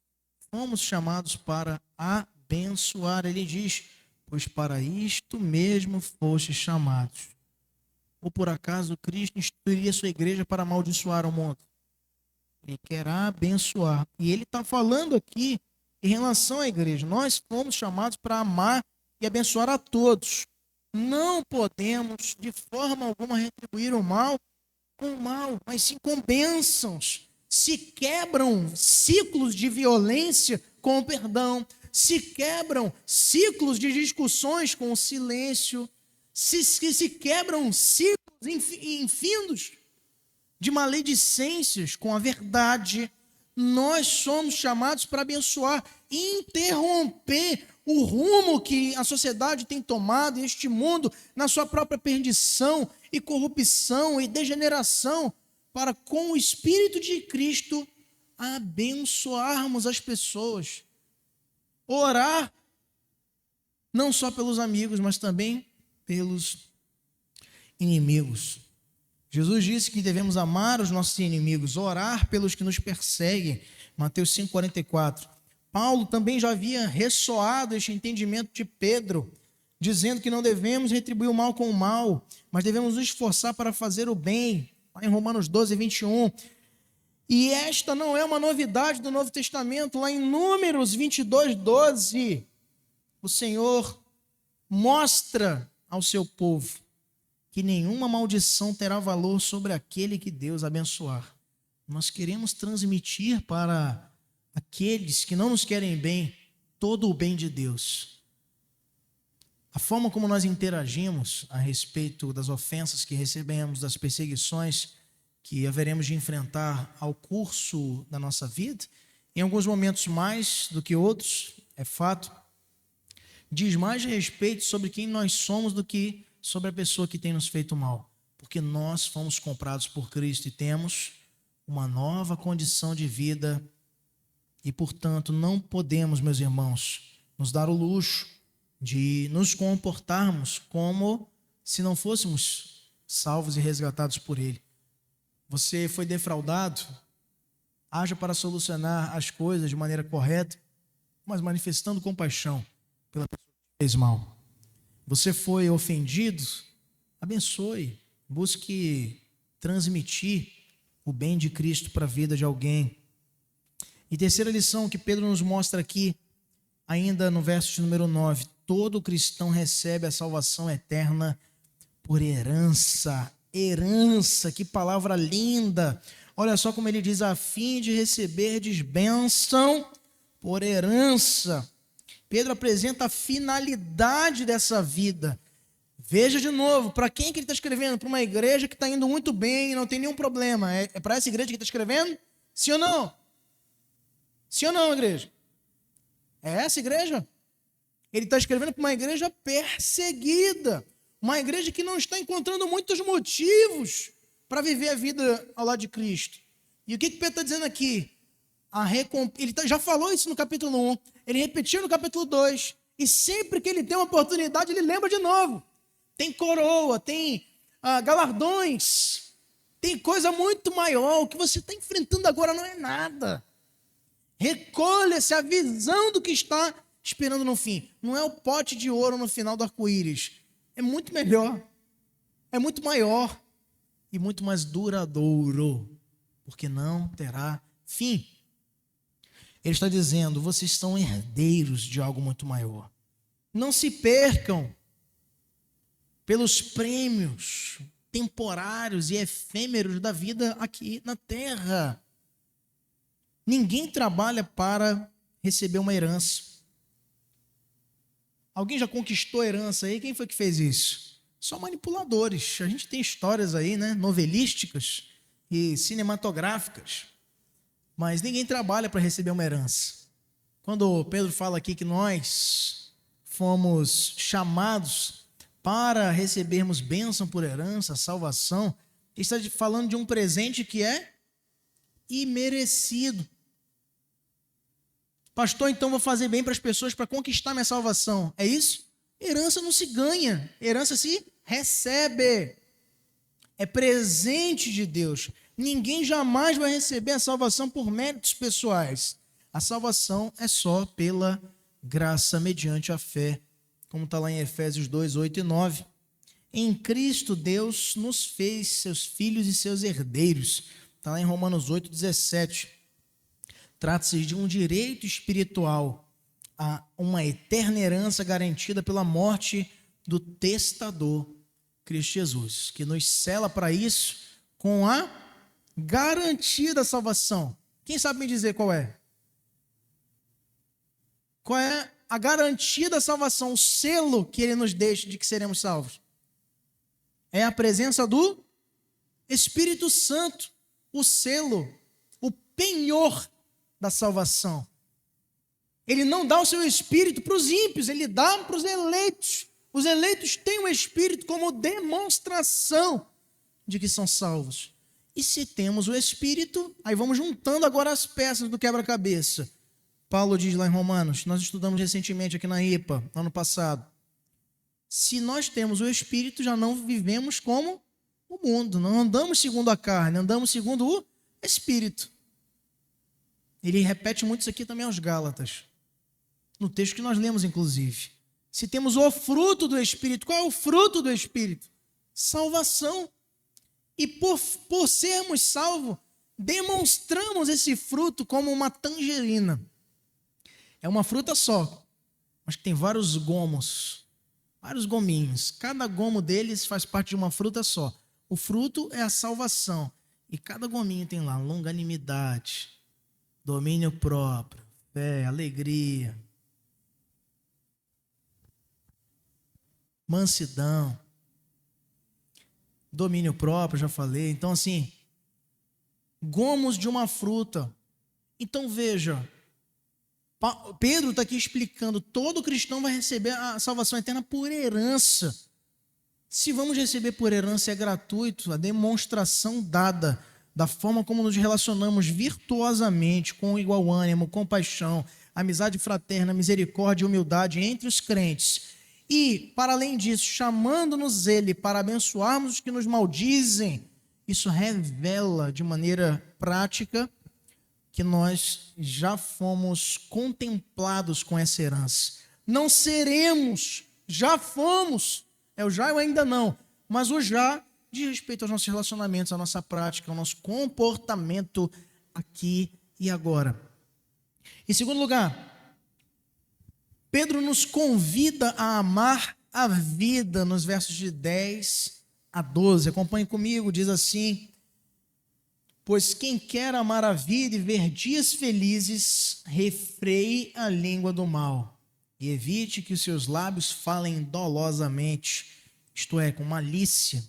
fomos chamados para abençoar. Ele diz: pois para isto mesmo fostes chamados. Ou por acaso Cristo instituiria sua igreja para amaldiçoar o mundo? Ele quer abençoar. E ele está falando aqui em relação à igreja. Nós fomos chamados para amar e abençoar a todos. Não podemos de forma alguma retribuir o mal com o mal, mas sim com bênçãos. Se quebram ciclos de violência com o perdão, se quebram ciclos de discussões com o silêncio, se quebram ciclos infindos de maledicências com a verdade. Nós somos chamados para abençoar, interromper o rumo que a sociedade tem tomado, este mundo, na sua própria perdição e corrupção e degeneração, para com o Espírito de Cristo abençoarmos as pessoas. Orar não só pelos amigos, mas também pelos inimigos. Jesus disse que devemos amar os nossos inimigos, orar pelos que nos perseguem. Mateus 5,44. Paulo também já havia ressoado este entendimento de Pedro, dizendo que não devemos retribuir o mal com o mal, mas devemos nos esforçar para fazer o bem. Lá em Romanos 12:21. E esta não é uma novidade do Novo Testamento. Lá em Números 22:12, o Senhor mostra ao seu povo que nenhuma maldição terá valor sobre aquele que Deus abençoar. Nós queremos transmitir para aqueles que não nos querem bem todo o bem de Deus. A forma como nós interagimos a respeito das ofensas que recebemos, das perseguições que haveremos de enfrentar ao curso da nossa vida, em alguns momentos mais do que outros, é fato, diz mais a respeito sobre quem nós somos do que sobre a pessoa que tem nos feito mal, porque nós fomos comprados por Cristo e temos uma nova condição de vida e, portanto, não podemos, meus irmãos, nos dar o luxo de nos comportarmos como se não fôssemos salvos e resgatados por Ele. Você foi defraudado? Haja para solucionar as coisas de maneira correta, mas manifestando compaixão pela pessoa que fez mal. Você foi ofendido? Abençoe, busque transmitir o bem de Cristo para a vida de alguém. E terceira lição que Pedro nos mostra aqui, ainda no verso de número 9, todo cristão recebe a salvação eterna por herança Herança, que palavra linda. Olha só como ele diz, a fim de receberdes bênção por herança. Pedro apresenta a finalidade dessa vida. Veja de novo, para quem que ele está escrevendo? Para uma igreja que está indo muito bem e não tem nenhum problema. É para essa igreja que ele está escrevendo? Sim ou não? Sim ou não, igreja? É essa igreja? Ele está escrevendo para uma igreja perseguida. Uma igreja que não está encontrando muitos motivos para viver a vida ao lado de Cristo. E o que Pedro está dizendo aqui? Ele já falou isso no capítulo 1, ele repetiu no capítulo 2, e sempre que ele tem uma oportunidade, ele lembra de novo. Tem coroa, tem galardões, tem coisa muito maior. O que você está enfrentando agora não é nada. Recolha-se a visão do que está esperando no fim. Não é o pote de ouro no final do arco-íris. É muito melhor, é muito maior e muito mais duradouro, porque não terá fim. Ele está dizendo, vocês são herdeiros de algo muito maior. Não se percam pelos prêmios temporários e efêmeros da vida aqui na terra. Ninguém trabalha para receber uma herança. Alguém já conquistou a herança aí? Quem foi que fez isso? Só manipuladores. A gente tem histórias aí, né, novelísticas e cinematográficas. Mas ninguém trabalha para receber uma herança. Quando Pedro fala aqui que nós fomos chamados para recebermos bênção por herança, salvação, ele está falando de um presente que é imerecido. Pastor, então vou fazer bem para as pessoas para conquistar minha salvação. É isso? Herança não se ganha, herança se recebe. É presente de Deus. Ninguém jamais vai receber a salvação por méritos pessoais. A salvação é só pela graça, mediante a fé, como está lá em Efésios 2, 8 e 9. Em Cristo, Deus nos fez seus filhos e seus herdeiros. Está lá em Romanos 8, 17. Trata-se de um direito espiritual a uma eterna herança garantida pela morte do testador, Cristo Jesus, que nos sela para isso com a garantia da salvação. Quem sabe me dizer qual é? Qual é a garantia da salvação, o selo que ele nos deixa de que seremos salvos? É a presença do Espírito Santo, o selo, o penhor da salvação. Ele não dá o seu Espírito para os ímpios, ele dá para os eleitos. Os eleitos têm o Espírito como demonstração de que são salvos. E se temos o Espírito, aí vamos juntando agora as peças do quebra-cabeça. Paulo diz lá em Romanos, nós estudamos recentemente aqui na IPA, ano passado. Se nós temos o Espírito, já não vivemos como o mundo, não andamos segundo a carne, andamos segundo o Espírito. Ele repete muito isso aqui também aos Gálatas, no texto que nós lemos, inclusive. Se temos o fruto do Espírito, qual é o fruto do Espírito? Salvação. E por sermos salvos, demonstramos esse fruto como uma tangerina. É uma fruta só, mas que tem vários gomos, vários gominhos. Cada gomo deles faz parte de uma fruta só. O fruto é a salvação. E cada gominho tem lá longanimidade, domínio próprio, fé, alegria, mansidão, domínio próprio, já falei. Então, assim, gomos de uma fruta. Então, veja, Pedro está aqui explicando, todo cristão vai receber a salvação eterna por herança. Se vamos receber por herança, é gratuito, a demonstração dada da forma como nos relacionamos virtuosamente, com igual ânimo, compaixão, amizade fraterna, misericórdia e humildade entre os crentes. E, para além disso, chamando-nos ele para abençoarmos os que nos maldizem, isso revela de maneira prática que nós já fomos contemplados com essa herança. Não seremos, já fomos. É o já e o ainda não. Mas o já diz respeito aos nossos relacionamentos, à nossa prática, ao nosso comportamento aqui e agora. Em segundo lugar, Pedro nos convida a amar a vida nos versos de 10 a 12. Acompanhe comigo, diz assim: pois quem quer amar a vida e ver dias felizes, refreie a língua do mal e evite que os seus lábios falem dolosamente, isto é, com malícia.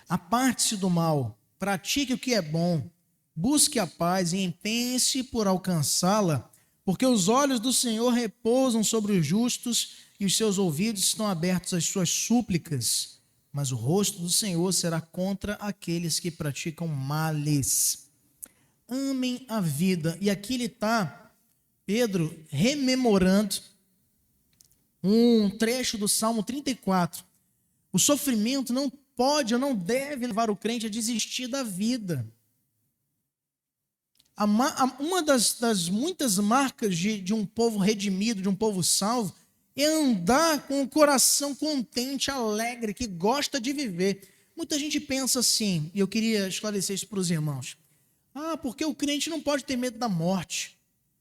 Aparte-se do mal, pratique o que é bom, busque a paz e empenhe-se por alcançá-la, porque os olhos do Senhor repousam sobre os justos e os seus ouvidos estão abertos às suas súplicas, mas o rosto do Senhor será contra aqueles que praticam males. Amem a vida. E aqui ele está, Pedro, rememorando um trecho do Salmo 34. O sofrimento não pode ou não deve levar o crente a desistir da vida. Uma das muitas marcas de um povo redimido, de um povo salvo, é andar com o coração contente, alegre, que gosta de viver. Muita gente pensa assim, e eu queria esclarecer isso para os irmãos. Porque o crente não pode ter medo da morte.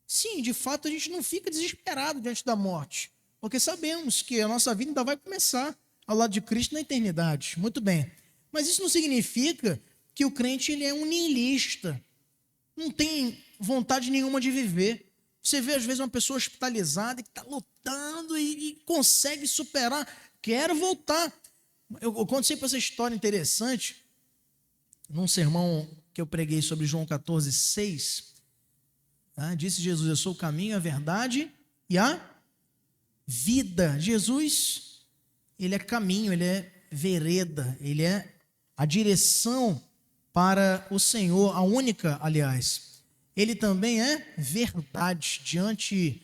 Sim, de fato a gente não fica desesperado diante da morte, porque sabemos que a nossa vida ainda vai começar ao lado de Cristo na eternidade. Muito bem. Mas isso não significa que o crente ele é um niilista, não tem vontade nenhuma de viver. Você vê, às vezes, uma pessoa hospitalizada que está lutando e consegue superar. Quero voltar. Eu conto sempre essa história interessante. Num sermão que eu preguei sobre João 14:6, disse Jesus: eu sou o caminho, a verdade e a vida. Jesus, ele é caminho, ele é vereda, ele é a direção para o Senhor, a única, aliás. Ele também é verdade. Diante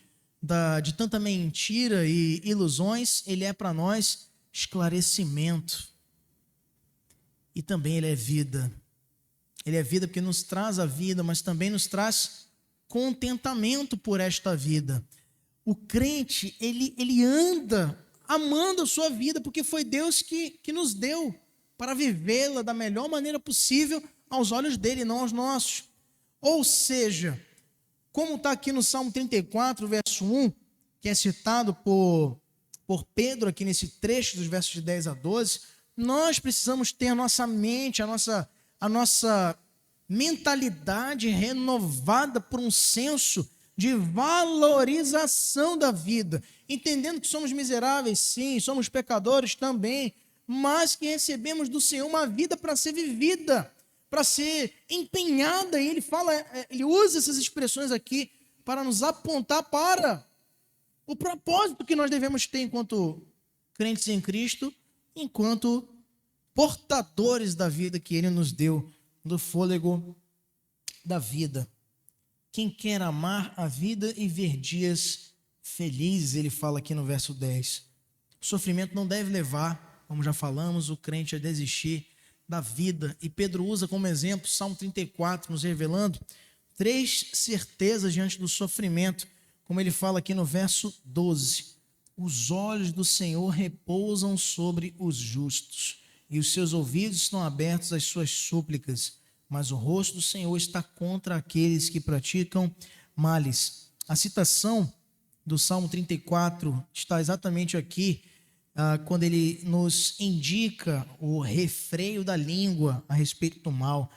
de tanta mentira e ilusões, ele é para nós esclarecimento. E também ele é vida. Ele é vida porque nos traz a vida, mas também nos traz contentamento por esta vida. O crente, ele anda amando a sua vida, porque foi Deus que nos deu para vivê-la da melhor maneira possível aos olhos dele, não aos nossos. Ou seja, como está aqui no Salmo 34, verso 1, que é citado por Pedro aqui nesse trecho dos versos de 10 a 12, nós precisamos ter a nossa mente, a nossa mentalidade renovada por um senso de valorização da vida, entendendo que somos miseráveis, sim, somos pecadores também, mas que recebemos do Senhor uma vida para ser vivida, para ser empenhada. E ele usa essas expressões aqui para nos apontar para o propósito que nós devemos ter enquanto crentes em Cristo, enquanto portadores da vida que Ele nos deu, do fôlego da vida. Quem quer amar a vida e ver dias felizes, ele fala aqui no verso 10. O sofrimento não deve levar, como já falamos, o crente a desistir da vida. E Pedro usa como exemplo Salmo 34, nos revelando 3 certezas diante do sofrimento, como ele fala aqui no verso 12. Os olhos do Senhor repousam sobre os justos, e os seus ouvidos estão abertos às suas súplicas, mas o rosto do Senhor está contra aqueles que praticam males. A citação do Salmo 34 está exatamente aqui, quando ele nos indica o refreio da língua a respeito do mal,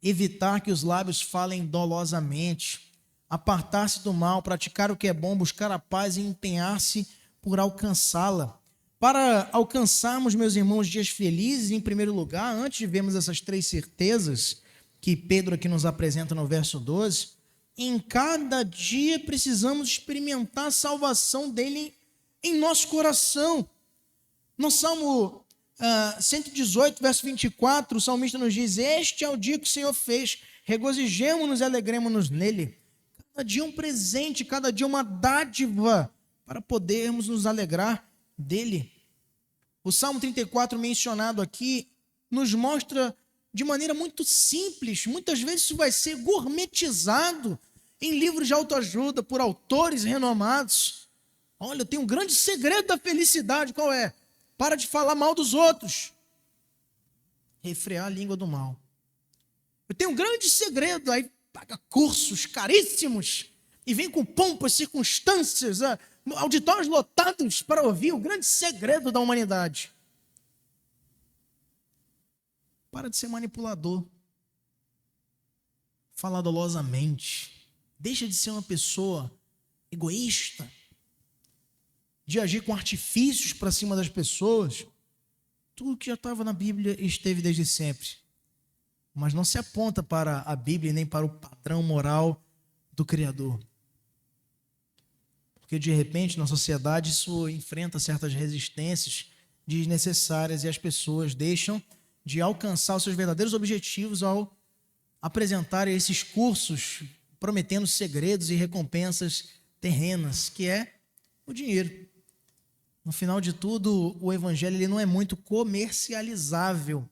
evitar que os lábios falem dolosamente, apartar-se do mal, praticar o que é bom, buscar a paz e empenhar-se por alcançá-la. Para alcançarmos, meus irmãos, dias felizes, em primeiro lugar, antes de vermos essas 3 certezas que Pedro aqui nos apresenta no verso 12, em cada dia precisamos experimentar a salvação dele em nosso coração. No Salmo 118, verso 24, o salmista nos diz: este é o dia que o Senhor fez, regozijemo-nos e alegremo-nos nele. Cada dia um presente, cada dia uma dádiva para podermos nos alegrar dele. O Salmo 34 mencionado aqui nos mostra de maneira muito simples, muitas vezes isso vai ser gourmetizado em livros de autoajuda por autores renomados. Olha, eu tenho um grande segredo da felicidade, qual é? Para de falar mal dos outros. Refrear a língua do mal. Eu tenho um grande segredo, aí paga cursos caríssimos e vem com pompas, circunstâncias, auditórios lotados para ouvir o grande segredo da humanidade. Para de ser manipulador. Falar dolosamente. Deixa de ser uma pessoa egoísta, de agir com artifícios para cima das pessoas. Tudo que já estava na Bíblia esteve desde sempre. Mas não se aponta para a Bíblia nem para o padrão moral do Criador. Porque de repente na sociedade isso enfrenta certas resistências desnecessárias e as pessoas deixam de alcançar os seus verdadeiros objetivos ao apresentar esses cursos prometendo segredos e recompensas terrenas, que é o dinheiro. No final de tudo, o evangelho ele não é muito comercializável.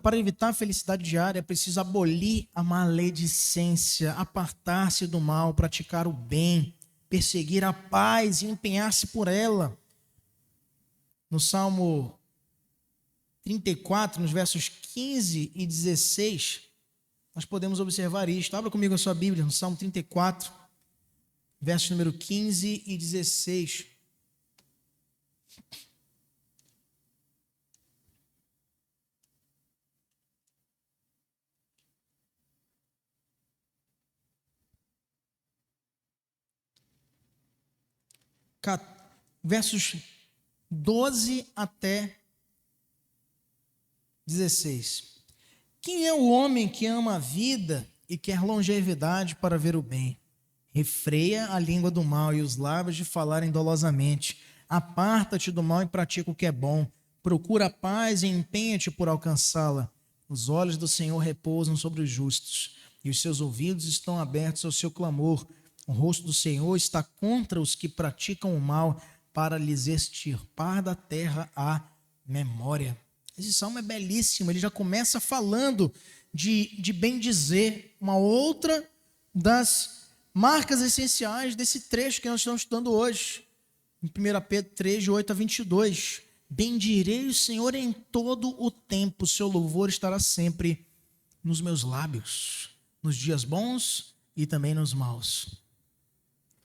Para evitar a felicidade diária, é preciso abolir a maledicência, apartar-se do mal, praticar o bem, perseguir a paz e empenhar-se por ela. No Salmo 34, nos versos 15 e 16, nós podemos observar isto. Abra comigo a sua Bíblia, no Salmo 34, versos número 15 e 16. Versos 12 até 16. Quem é o homem que ama a vida e quer longevidade para ver o bem? Refreia a língua do mal e os lábios de falarem dolosamente. Aparta-te do mal e pratica o que é bom. Procura a paz e empenha-te por alcançá-la. Os olhos do Senhor repousam sobre os justos e os seus ouvidos estão abertos ao seu clamor. O rosto do Senhor está contra os que praticam o mal, para lhes extirpar da terra a memória. Esse salmo é belíssimo, ele já começa falando de bem dizer, uma outra das marcas essenciais desse trecho que nós estamos estudando hoje. Em 1 Pedro 3, de 8 a 22. Bendirei o Senhor em todo o tempo, seu louvor estará sempre nos meus lábios, nos dias bons e também nos maus.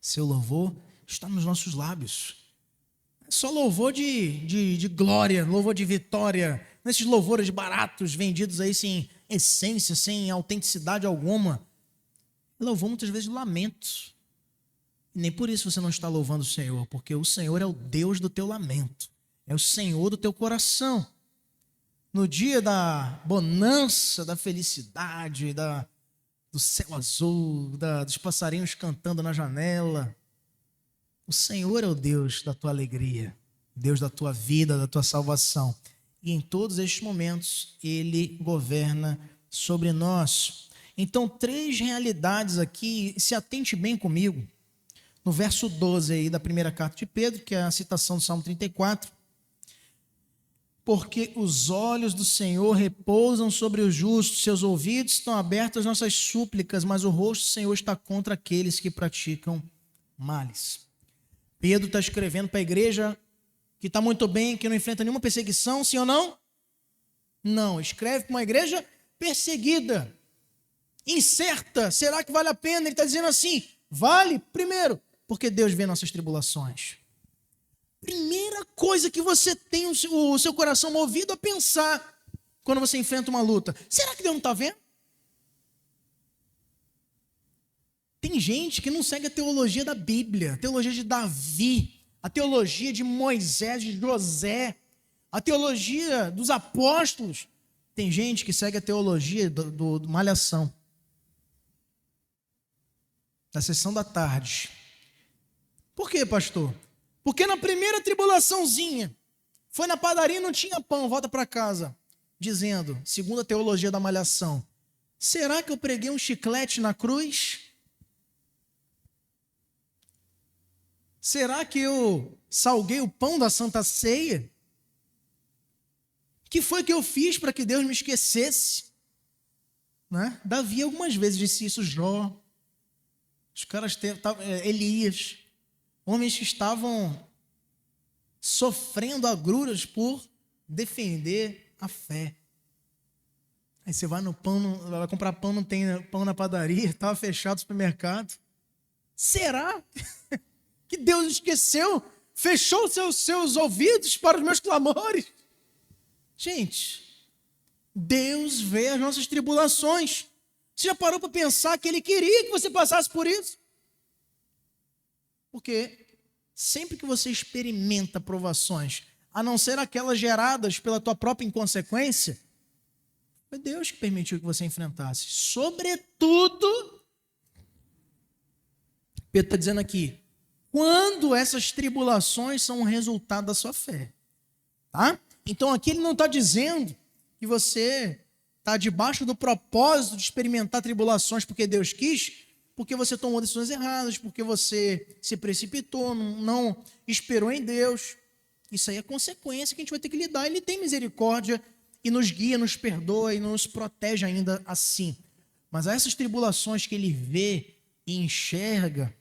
Seu louvor está nos nossos lábios. É só louvor de glória, louvor de vitória, nesses louvores baratos, vendidos aí sem essência, sem autenticidade alguma. Louvor muitas vezes de lamento. E nem por isso você não está louvando o Senhor, porque o Senhor é o Deus do teu lamento, é o Senhor do teu coração. No dia da bonança, da felicidade, do céu azul, dos passarinhos cantando na janela, o Senhor é o Deus da tua alegria, Deus da tua vida, da tua salvação. E em todos estes momentos, Ele governa sobre nós. Então, 3 realidades aqui, se atente bem comigo. No verso 12 aí da primeira carta de Pedro, que é a citação do Salmo 34. Porque os olhos do Senhor repousam sobre os justos, seus ouvidos estão abertos às nossas súplicas, mas o rosto do Senhor está contra aqueles que praticam males. Pedro está escrevendo para a igreja que está muito bem, que não enfrenta nenhuma perseguição, sim ou não? Não, escreve para uma igreja perseguida, incerta. Será que vale a pena? Ele está dizendo assim, vale, primeiro, porque Deus vê nossas tribulações. Primeira coisa que você tem o seu coração movido a pensar quando você enfrenta uma luta. Será que Deus não está vendo? Tem gente que não segue a teologia da Bíblia, a teologia de Davi, a teologia de Moisés, de José, a teologia dos apóstolos. Tem gente que segue a teologia do Malhação, da sessão da tarde. Por quê, pastor? Porque na primeira tribulaçãozinha, foi na padaria e não tinha pão, volta para casa, dizendo, segundo a teologia da Malhação, será que eu preguei um chiclete na cruz? Será que eu salguei o pão da Santa Ceia? O que foi que eu fiz para que Deus me esquecesse? Né? Davi algumas vezes disse isso, Jó, os caras Elias, homens que estavam sofrendo agruras por defender a fé. Aí você vai no pão, vai comprar pão, não tem pão na padaria, estava fechado o supermercado. Será que Deus esqueceu? Fechou seus ouvidos para os meus clamores? Gente, Deus vê as nossas tribulações. Você já parou para pensar que Ele queria que você passasse por isso? Porque sempre que você experimenta provações, a não ser aquelas geradas pela tua própria inconsequência, foi Deus que permitiu que você enfrentasse. Sobretudo, Pedro está dizendo aqui, quando essas tribulações são o resultado da sua fé. Tá? Então aqui ele não está dizendo que você está debaixo do propósito de experimentar tribulações porque Deus quis, porque você tomou decisões erradas, porque você se precipitou, não esperou em Deus. Isso aí é consequência que a gente vai ter que lidar. Ele tem misericórdia e nos guia, nos perdoa e nos protege ainda assim. Mas essas tribulações que ele vê e enxerga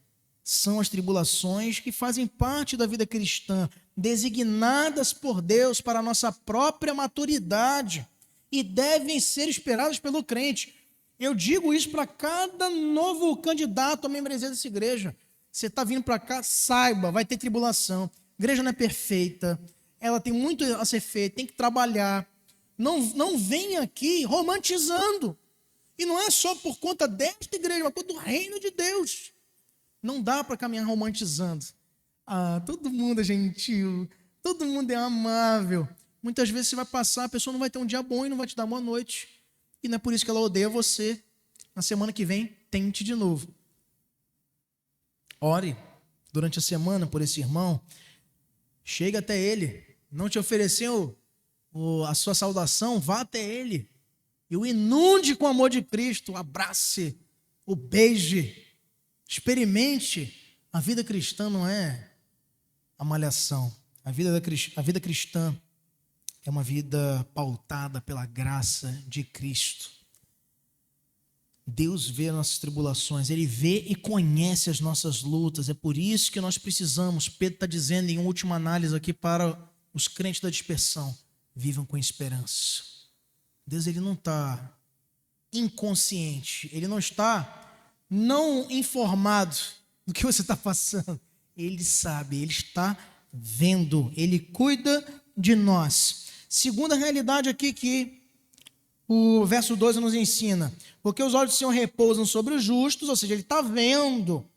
são as tribulações que fazem parte da vida cristã, designadas por Deus para a nossa própria maturidade e devem ser esperadas pelo crente. Eu digo isso para cada novo candidato à membresia dessa igreja. Você está vindo para cá, saiba, vai ter tribulação. A igreja não é perfeita, ela tem muito a ser feita, tem que trabalhar. Não venha aqui romantizando. E não é só por conta desta igreja, mas por conta do reino de Deus. Não dá para caminhar romantizando. Todo mundo é gentil, todo mundo é amável. Muitas vezes você vai passar, a pessoa não vai ter um dia bom e não vai te dar boa noite. E não é por isso que ela odeia você. Na semana que vem, tente de novo. Ore durante a semana por esse irmão. Chega até ele. Não te ofereceu a sua saudação, vá até ele. E o inunde com o amor de Cristo. O abrace, o beije. Experimente. A vida cristã não é a malhação. A vida cristã é uma vida pautada pela graça de Cristo. Deus vê as nossas tribulações, Ele vê e conhece as nossas lutas. É por isso que nós precisamos, Pedro está dizendo em última análise aqui para os crentes da dispersão, vivam com esperança. Deus, Ele não está inconsciente, Ele não está não informado do que você está passando. Ele sabe, Ele está vendo, Ele cuida de nós. Segunda realidade aqui que o verso 12 nos ensina, porque os olhos do Senhor repousam sobre os justos, ou seja, Ele está vendo.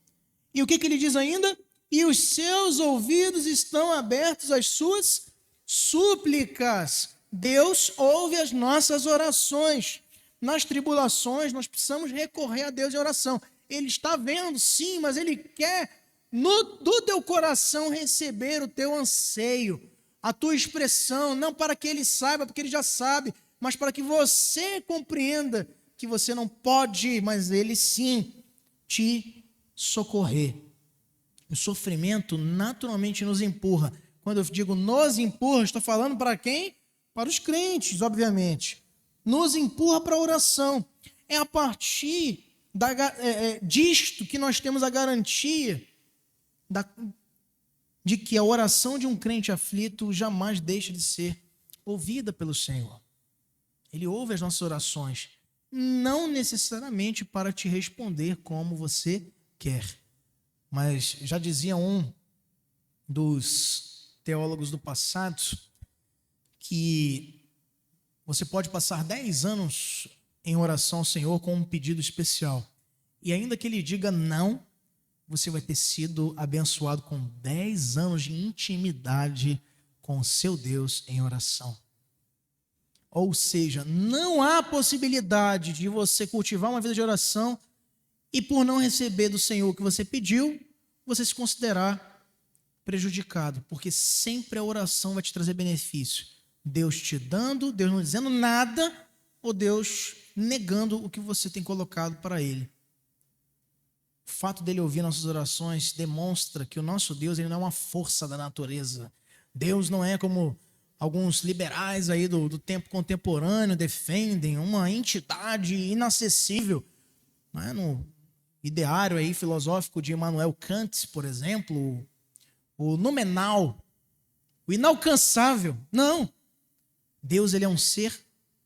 E o que ele diz ainda? E os seus ouvidos estão abertos às suas súplicas. Deus ouve as nossas orações. Nas tribulações, nós precisamos recorrer a Deus em oração. Ele está vendo, sim, mas Ele quer do teu coração receber o teu anseio, a tua expressão, não para que Ele saiba, porque Ele já sabe, mas para que você compreenda que você não pode, mas Ele sim te socorrer. O sofrimento naturalmente nos empurra. Quando eu digo nos empurra, estou falando para quem? Para os crentes, obviamente. Nos empurra para a oração. É a partir disto que nós temos a garantia de que a oração de um crente aflito jamais deixa de ser ouvida pelo Senhor. Ele ouve as nossas orações, não necessariamente para te responder como você quer. Mas já dizia um dos teólogos do passado que você pode passar 10 anos em oração ao Senhor com um pedido especial. E ainda que Ele diga não, você vai ter sido abençoado com 10 anos de intimidade com o seu Deus em oração. Ou seja, não há possibilidade de você cultivar uma vida de oração e por não receber do Senhor o que você pediu, você se considerar prejudicado, porque sempre a oração vai te trazer benefício. Deus te dando, Deus não dizendo nada, ou Deus negando o que você tem colocado para Ele. O fato dele ouvir nossas orações demonstra que o nosso Deus, Ele não é uma força da natureza. Deus não é como alguns liberais aí do tempo contemporâneo defendem, uma entidade inacessível. Não é? No ideário aí filosófico de Immanuel Kant, por exemplo, o nominal, o inalcançável. Não. Deus, Ele é um ser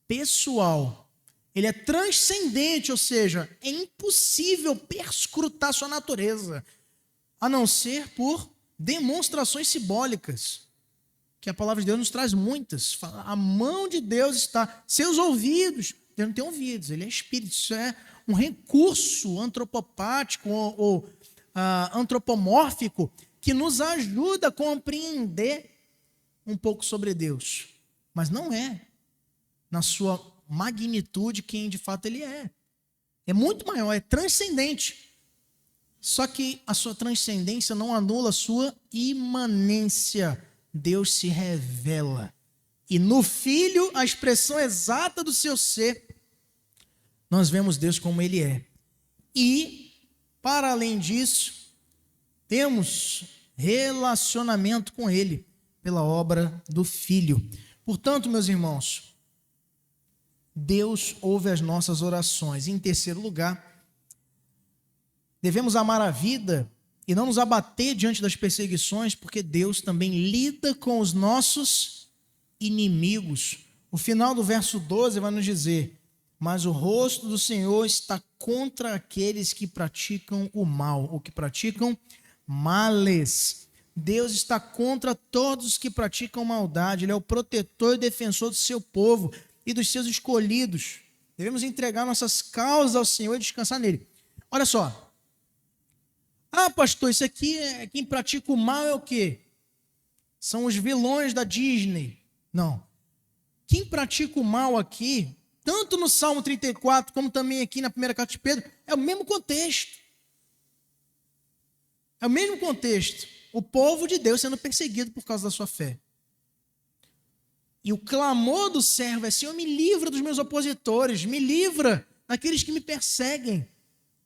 pessoal. Ele é transcendente, ou seja, é impossível perscrutar sua natureza, a não ser por demonstrações simbólicas. que a palavra de Deus nos traz muitas. A mão de Deus está, seus ouvidos. Deus não tem ouvidos, ele é espírito. Isso é um recurso antropopático ou antropomórfico que nos ajuda a compreender um pouco sobre Deus. Mas não é, na sua magnitude, quem de fato ele é. É muito maior, é transcendente. Só que a sua transcendência não anula a sua imanência. Deus se revela. E no Filho, a expressão exata do seu ser, nós vemos Deus como ele é. E, para além disso, temos relacionamento com ele pela obra do Filho. Portanto, meus irmãos, Deus ouve as nossas orações. Em terceiro lugar, devemos amar a vida e não nos abater diante das perseguições, porque Deus também lida com os nossos inimigos. O final do verso 12 vai nos dizer: mas o rosto do Senhor está contra aqueles que praticam o mal, ou que praticam males. Deus está contra todos os que praticam maldade. Ele é o protetor e defensor do seu povo e dos seus escolhidos. Devemos entregar nossas causas ao Senhor e descansar nele. Olha só. Ah, pastor, isso aqui é quem pratica o mal é o quê? São os vilões da Disney. Não. Quem pratica o mal aqui, tanto no Salmo 34, como também aqui na primeira carta de Pedro, é o mesmo contexto. É o mesmo contexto. O povo de Deus sendo perseguido por causa da sua fé. E o clamor do servo é: Senhor, me livra dos meus opositores, me livra daqueles que me perseguem.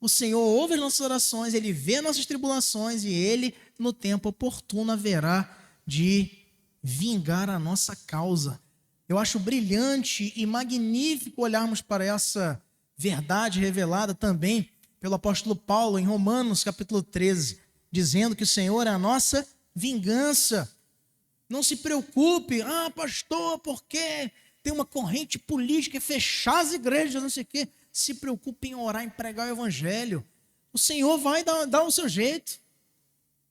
O Senhor ouve as nossas orações, Ele vê nossas tribulações e Ele, no tempo oportuno, haverá de vingar a nossa causa. Eu acho brilhante e magnífico olharmos para essa verdade revelada também pelo apóstolo Paulo em Romanos capítulo 13, dizendo que o Senhor é a nossa vingança. Não se preocupe, pastor, porque tem uma corrente política que fechar as igrejas, não sei o quê. Se preocupe em orar, em pregar o evangelho. O Senhor vai dar o seu jeito.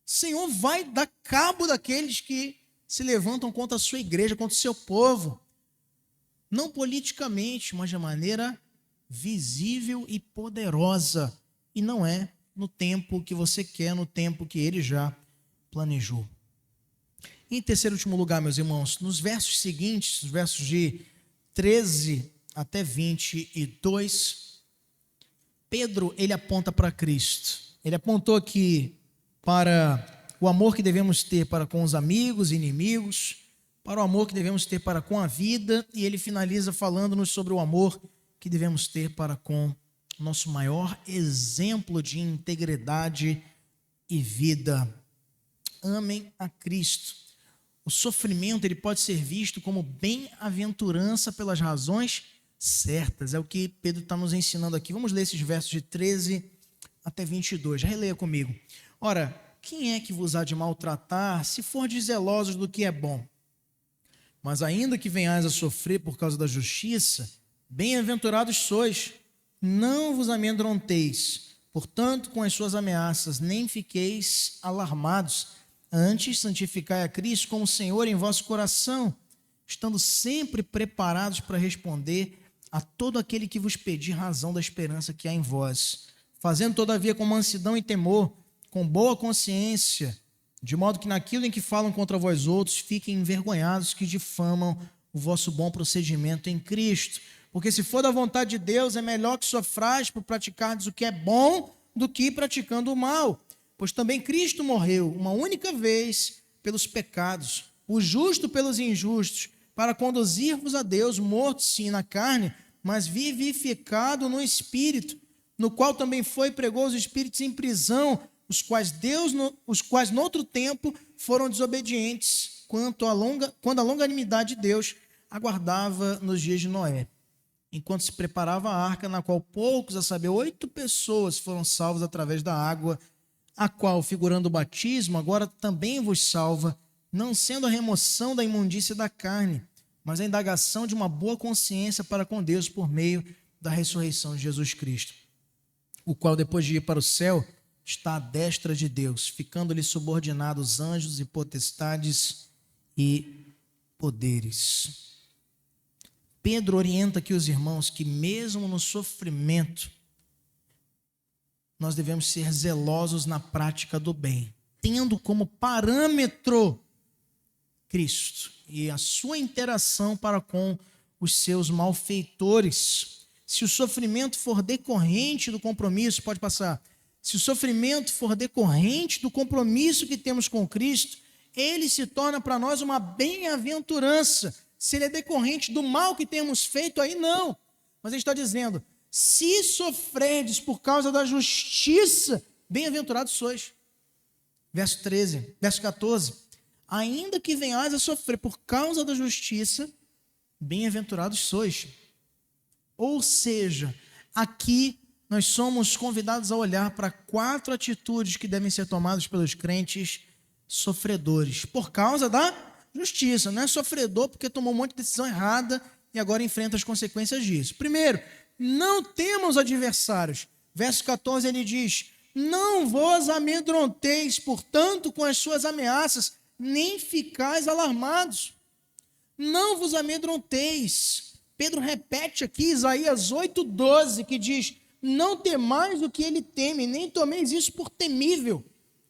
O Senhor vai dar cabo daqueles que se levantam contra a sua igreja, contra o seu povo. Não politicamente, mas de maneira visível e poderosa. E não é no tempo que você quer, no tempo que Ele já planejou. Em terceiro e último lugar, meus irmãos, nos versos seguintes, os versos de 13 até 22, Pedro, ele aponta para Cristo. Ele apontou aqui para o amor que devemos ter para com os amigos e inimigos, para o amor que devemos ter para com a vida, e ele finaliza falando-nos sobre o amor que devemos ter para com o nosso maior exemplo de integridade e vida. Amem a Cristo. O sofrimento ele pode ser visto como bem-aventurança pelas razões certas. É o que Pedro está nos ensinando aqui. Vamos ler esses versos de 13 até 22. Releia comigo. Ora, quem é que vos há de maltratar, se fordes zelosos do que é bom? Mas ainda que venhais a sofrer por causa da justiça, bem-aventurados sois. Não vos amedronteis, portanto, com as suas ameaças, nem fiqueis alarmados. Antes, santificai a Cristo como Senhor em vosso coração, estando sempre preparados para responder a todo aquele que vos pedir razão da esperança que há em vós, fazendo todavia com mansidão e temor, com boa consciência, de modo que naquilo em que falam contra vós outros, fiquem envergonhados que difamam o vosso bom procedimento em Cristo. Porque se for da vontade de Deus, é melhor que sofrais por praticardes o que é bom do que praticando o mal. Pois também Cristo morreu uma única vez pelos pecados, o justo pelos injustos, para conduzir-vos a Deus, morto sim na carne, mas vivificado no Espírito, no qual também foi e pregou os espíritos em prisão, os quais no outro tempo foram desobedientes, quando a longanimidade de Deus aguardava nos dias de Noé, enquanto se preparava a arca, na qual poucos, a saber, 8 pessoas foram salvas através da água, a qual, figurando o batismo, agora também vos salva, não sendo a remoção da imundícia da carne, mas a indagação de uma boa consciência para com Deus por meio da ressurreição de Jesus Cristo, o qual, depois de ir para o céu, está à destra de Deus, ficando-lhe subordinados anjos e potestades e poderes. Pedro orienta aqui os irmãos que mesmo no sofrimento, nós devemos ser zelosos na prática do bem, tendo como parâmetro Cristo e a sua interação para com os seus malfeitores. Se o sofrimento for decorrente do compromisso, pode passar. Se o sofrimento for decorrente do compromisso que temos com Cristo, ele se torna para nós uma bem-aventurança. Se ele é decorrente do mal que temos feito, aí não. Mas ele está dizendo, se sofredes por causa da justiça, bem-aventurados sois. Verso 14. Ainda que venhais a sofrer por causa da justiça, bem-aventurados sois. Ou seja, aqui nós somos convidados a olhar para 4 atitudes que devem ser tomadas pelos crentes sofredores, por causa da justiça. Não é sofredor porque tomou um monte de decisão errada e agora enfrenta as consequências disso. Primeiro, não temos adversários. Verso 14 ele diz, não vos amedronteis, portanto, com as suas ameaças, nem ficais alarmados. Não vos amedronteis. Pedro repete aqui Isaías 8,12, que diz, não temais o que ele teme, nem tomeis isso por temível.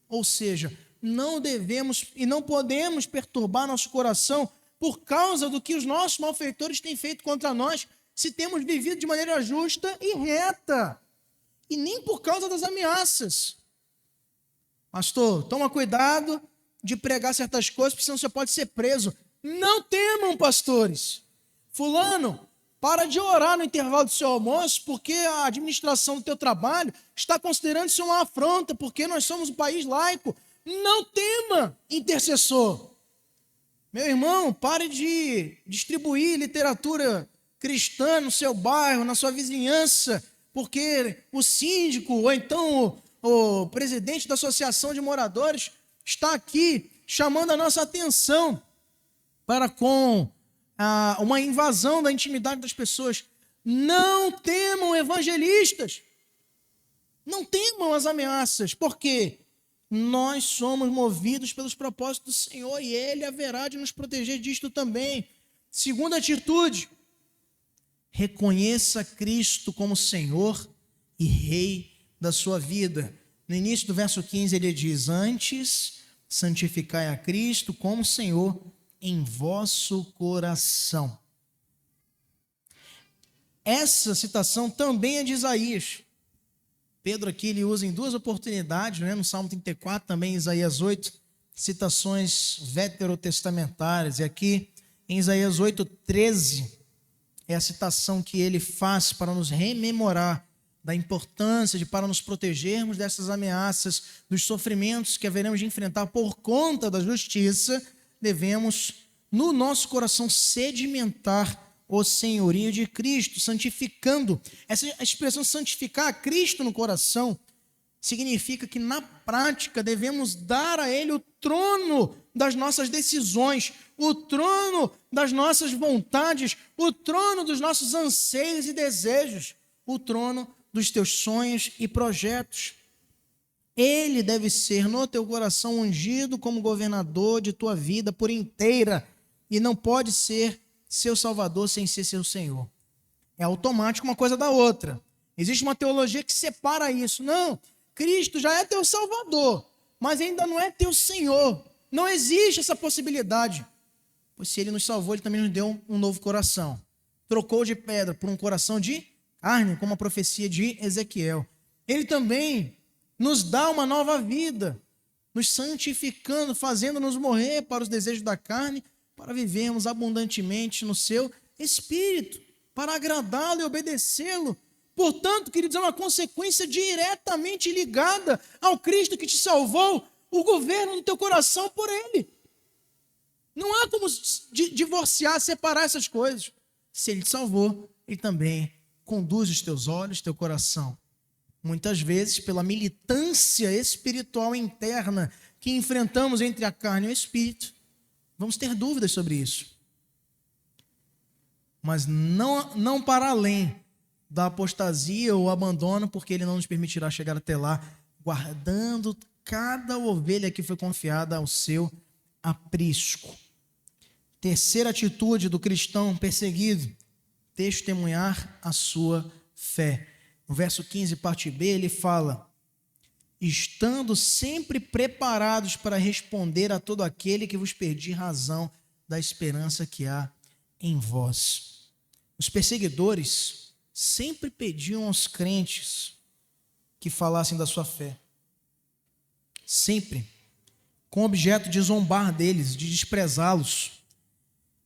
Ou seja, não devemos e não podemos perturbar nosso coração por causa do que os nossos malfeitores têm feito contra nós, se temos vivido de maneira justa e reta. E nem por causa das ameaças. Pastor, toma cuidado de pregar certas coisas, porque senão você pode ser preso. Não temam, pastores. Fulano, para de orar no intervalo do seu almoço, porque a administração do teu trabalho está considerando isso uma afronta, porque nós somos um país laico. Não tema, intercessor. Meu irmão, pare de distribuir literatura cristã no seu bairro, na sua vizinhança, porque o síndico ou então o presidente da associação de moradores está aqui chamando a nossa atenção para com uma invasão da intimidade das pessoas. Não temam evangelistas. Não temam as ameaças. Por quê? Nós somos movidos pelos propósitos do Senhor e Ele haverá de nos proteger disto também. Segunda atitude, reconheça Cristo como Senhor e Rei da sua vida. No início do verso 15 ele diz, antes santificai a Cristo como Senhor em vosso coração. Essa citação também é de Isaías. Pedro aqui ele usa em 2 oportunidades, no Salmo 34, também em Isaías 8, citações veterotestamentárias. E aqui em Isaías 8:13 é a citação que ele faz para nos rememorar da importância de, para nos protegermos dessas ameaças, dos sofrimentos que haveremos de enfrentar por conta da justiça, devemos, no nosso coração, sedimentar o senhorio de Cristo, santificando. Essa expressão santificar a Cristo no coração significa que, na prática, devemos dar a Ele o trono das nossas decisões, o trono das nossas vontades, o trono dos nossos anseios e desejos, o trono dos teus sonhos e projetos. Ele deve ser no teu coração ungido como governador de tua vida por inteira e não pode ser seu Salvador sem ser seu Senhor. É automático uma coisa da outra. Existe uma teologia que separa isso. Não, Cristo já é teu Salvador, mas ainda não é teu Senhor. Não existe essa possibilidade. Pois se Ele nos salvou, Ele também nos deu um novo coração. Trocou de pedra por um coração de carne, como a profecia de Ezequiel. Ele também nos dá uma nova vida, nos santificando, fazendo-nos morrer para os desejos da carne, para vivermos abundantemente no seu Espírito, para agradá-lo e obedecê-lo. Portanto, queridos, é uma consequência diretamente ligada ao Cristo que te salvou, o governo do teu coração por Ele. Não há como divorciar, separar essas coisas. Se Ele te salvou, Ele também conduz os teus olhos, teu coração. Muitas vezes, pela militância espiritual interna que enfrentamos entre a carne e o Espírito, vamos ter dúvidas sobre isso. Mas não para além da apostasia ou abandono, porque Ele não nos permitirá chegar até lá, guardando cada ovelha que foi confiada ao seu aprisco. Terceira atitude do cristão perseguido: testemunhar a sua fé. No verso 15, parte B, ele fala: estando sempre preparados para responder a todo aquele que vos pedir razão da esperança que há em vós. Os perseguidores sempre pediam aos crentes que falassem da sua fé. Sempre. Com o objeto de zombar deles, de desprezá-los.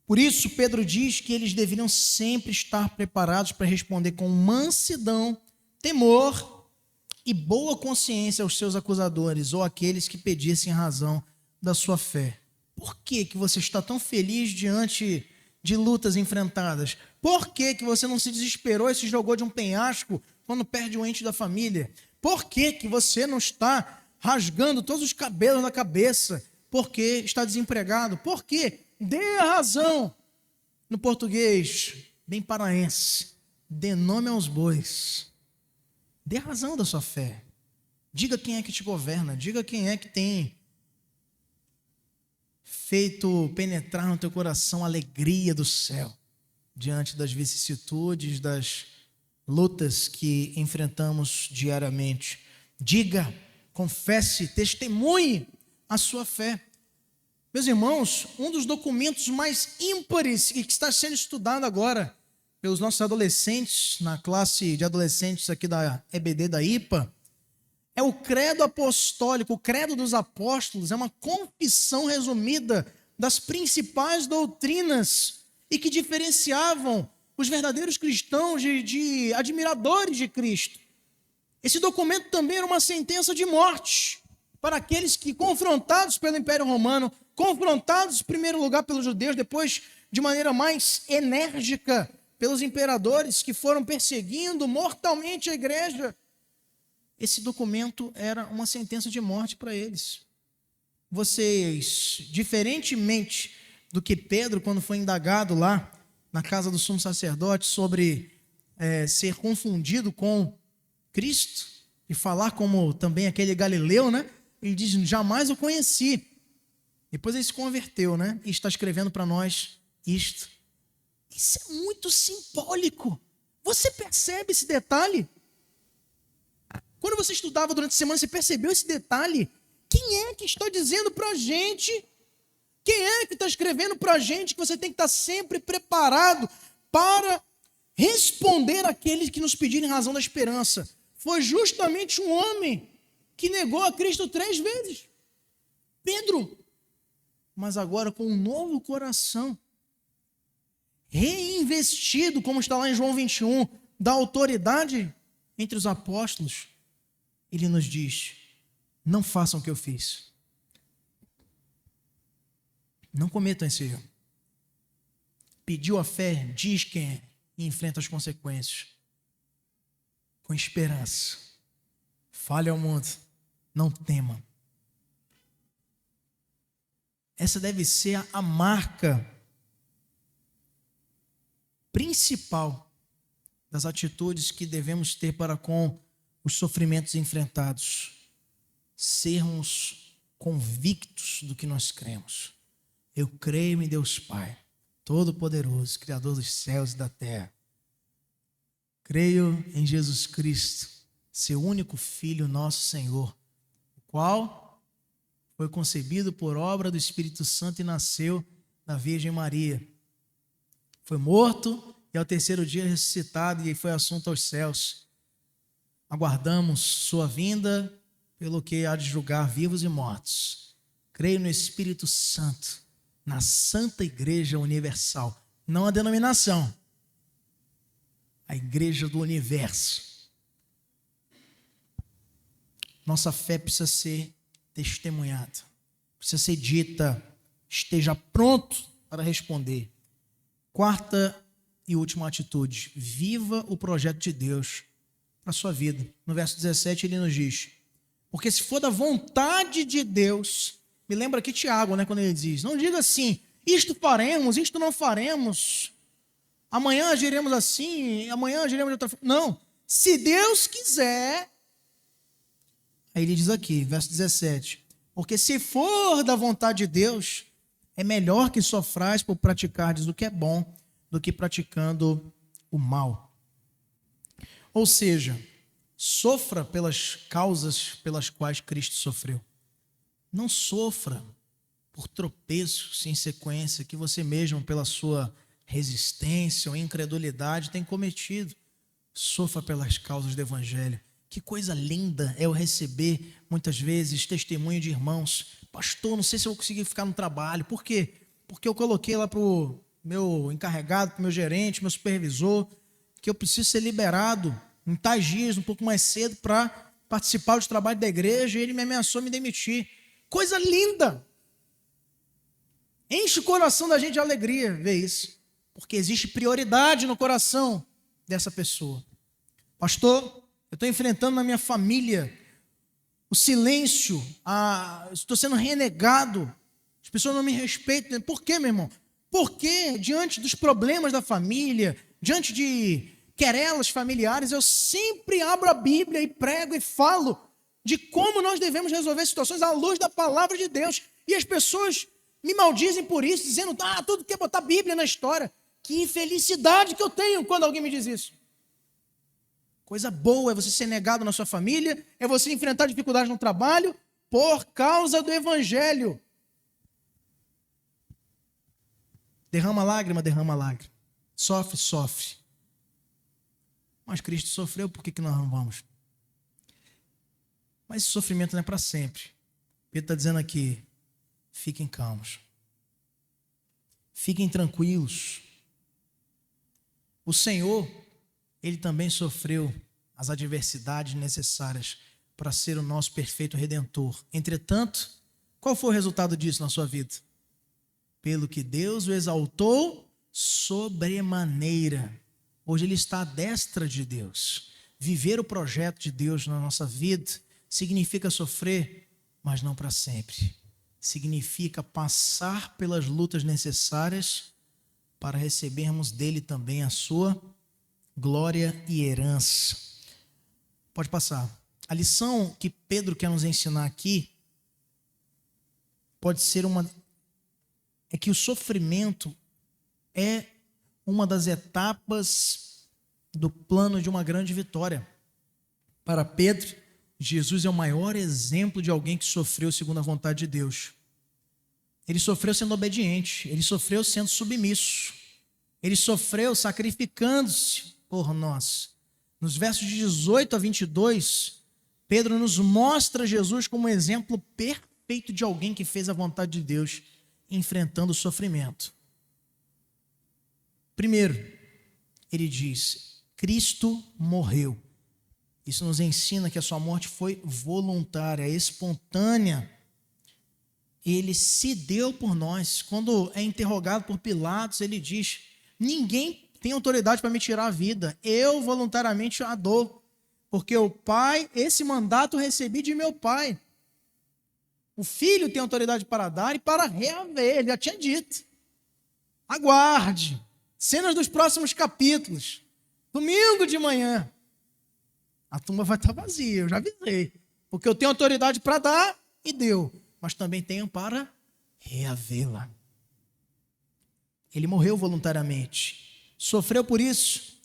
Por isso, Pedro diz que eles deveriam sempre estar preparados para responder com mansidão, temor e boa consciência aos seus acusadores ou àqueles que pedissem razão da sua fé. Por que você está tão feliz diante de lutas enfrentadas? Por que você não se desesperou e se jogou de um penhasco quando perde um ente da família? Por que você não está rasgando todos os cabelos da cabeça porque está desempregado? Por quê? Dê a razão. No português, bem paraense, dê nome aos bois. Dê a razão da sua fé. Diga quem é que te governa. Diga quem é que tem feito penetrar no teu coração a alegria do céu diante das vicissitudes, das lutas que enfrentamos diariamente. Diga, confesse, testemunhe a sua fé. Meus irmãos, um dos documentos mais ímpares que está sendo estudado agora pelos nossos adolescentes, na classe de adolescentes aqui da EBD da IPA, é o credo apostólico. O credo dos apóstolos é uma confissão resumida das principais doutrinas e que diferenciavam os verdadeiros cristãos de admiradores de Cristo. Esse documento também era uma sentença de morte para aqueles que, confrontados pelo Império Romano, confrontados em primeiro lugar pelos judeus, depois de maneira mais enérgica pelos imperadores que foram perseguindo mortalmente a igreja, esse documento era uma sentença de morte para eles. Vocês, diferentemente do que Pedro, quando foi indagado lá na casa do sumo sacerdote sobre ser confundido com Cristo e falar como também aquele galileu, né? Ele diz, jamais o conheci. Depois ele se converteu, né? E está escrevendo para nós isto. Isso é muito simbólico. Você percebe esse detalhe? Quando você estudava durante a semana, você percebeu esse detalhe? Quem é que está dizendo para a gente? Quem é que está escrevendo para a gente que você tem que estar sempre preparado para responder àqueles que nos pedirem razão da esperança? Foi justamente um homem que negou a Cristo 3 vezes. Pedro. Mas agora com um novo coração, reinvestido, como está lá em João 21, da autoridade entre os apóstolos, ele nos diz, não façam o que eu fiz. Não cometam esse erro. Pediu a fé, diz quem é, e enfrenta as consequências. Com esperança. Fale ao mundo, não tema. Essa deve ser a marca principal das atitudes que devemos ter para com os sofrimentos enfrentados. Sermos convictos do que nós cremos. Eu creio em Deus Pai, Todo-Poderoso, Criador dos céus e da terra. Creio em Jesus Cristo, seu único Filho, nosso Senhor, o qual foi concebido por obra do Espírito Santo e nasceu da Virgem Maria. Foi morto e ao terceiro dia ressuscitado e foi assunto aos céus. Aguardamos sua vinda, pelo que há de julgar vivos e mortos. Creio no Espírito Santo, na Santa Igreja Universal, não a denominação, a Igreja do Universo. Nossa fé precisa ser testemunhada, precisa ser dita, esteja pronto para responder. Quarta e última atitude, viva o projeto de Deus para a sua vida. No verso 17 ele nos diz, porque se for da vontade de Deus, me lembra aqui Tiago, né, quando ele diz, não diga assim, isto faremos, isto não faremos, amanhã agiremos assim, amanhã agiremos de outra forma. Não, se Deus quiser, aí ele diz aqui, verso 17, porque se for da vontade de Deus, É melhor que sofrais por praticardes o que é bom do que praticando o mal. Ou seja, sofra pelas causas pelas quais Cristo sofreu. Não sofra por tropeços em sequência que você mesmo, pela sua resistência ou incredulidade, tem cometido. Sofra pelas causas do Evangelho. Que coisa linda é eu receber, muitas vezes, testemunho de irmãos. Pastor, não sei se eu vou conseguir ficar no trabalho. Por quê? Porque eu coloquei lá para o meu encarregado, para o meu gerente, meu supervisor, que eu preciso ser liberado em tais dias, um pouco mais cedo, para participar do trabalho da igreja, e ele me ameaçou me demitir. Coisa linda! Enche o coração da gente de alegria ver isso, porque existe prioridade no coração dessa pessoa. Pastor, eu estou enfrentando na minha família o silêncio, estou sendo renegado, as pessoas não me respeitam. Por quê, meu irmão? Porque diante dos problemas da família, diante de querelas familiares, eu sempre abro a Bíblia e prego e falo de como nós devemos resolver situações à luz da palavra de Deus. E as pessoas me maldizem por isso, dizendo, tudo quer botar Bíblia na história. Que infelicidade que eu tenho quando alguém me diz isso. Coisa boa é você ser negado na sua família, é você enfrentar dificuldades no trabalho por causa do Evangelho. Derrama lágrima, derrama lágrima. Sofre, sofre. Mas Cristo sofreu, por que nós não vamos? Mas esse sofrimento não é para sempre. Pedro está dizendo aqui, fiquem calmos. Fiquem tranquilos. O Senhor, Ele também sofreu as adversidades necessárias para ser o nosso perfeito Redentor. Entretanto, qual foi o resultado disso na sua vida? Pelo que Deus o exaltou sobremaneira. Hoje Ele está à destra de Deus. Viver o projeto de Deus na nossa vida significa sofrer, mas não para sempre. Significa passar pelas lutas necessárias para recebermos dele também a sua glória e herança. Pode passar. A lição que Pedro quer nos ensinar aqui pode ser é que o sofrimento é uma das etapas do plano de uma grande vitória. Para Pedro, Jesus é o maior exemplo de alguém que sofreu segundo a vontade de Deus. Ele sofreu sendo obediente, ele sofreu sendo submisso, ele sofreu sacrificando-se por nós. Nos versos de 18 a 22, Pedro nos mostra Jesus como um exemplo perfeito de alguém que fez a vontade de Deus, enfrentando o sofrimento. Primeiro, ele diz, Cristo morreu. Isso nos ensina que a sua morte foi voluntária, espontânea. Ele se deu por nós. Quando é interrogado por Pilatos, ele diz, ninguém tem autoridade para me tirar a vida. Eu voluntariamente a dou. Porque o Pai, esse mandato eu recebi de meu Pai. O Filho tem autoridade para dar e para reaver. Ele já tinha dito. Aguarde. Cenas dos próximos capítulos. Domingo de manhã. A tumba vai estar vazia, eu já avisei. Porque eu tenho autoridade para dar e deu. Mas também tenho para reavê-la. Ele morreu voluntariamente. Sofreu por isso,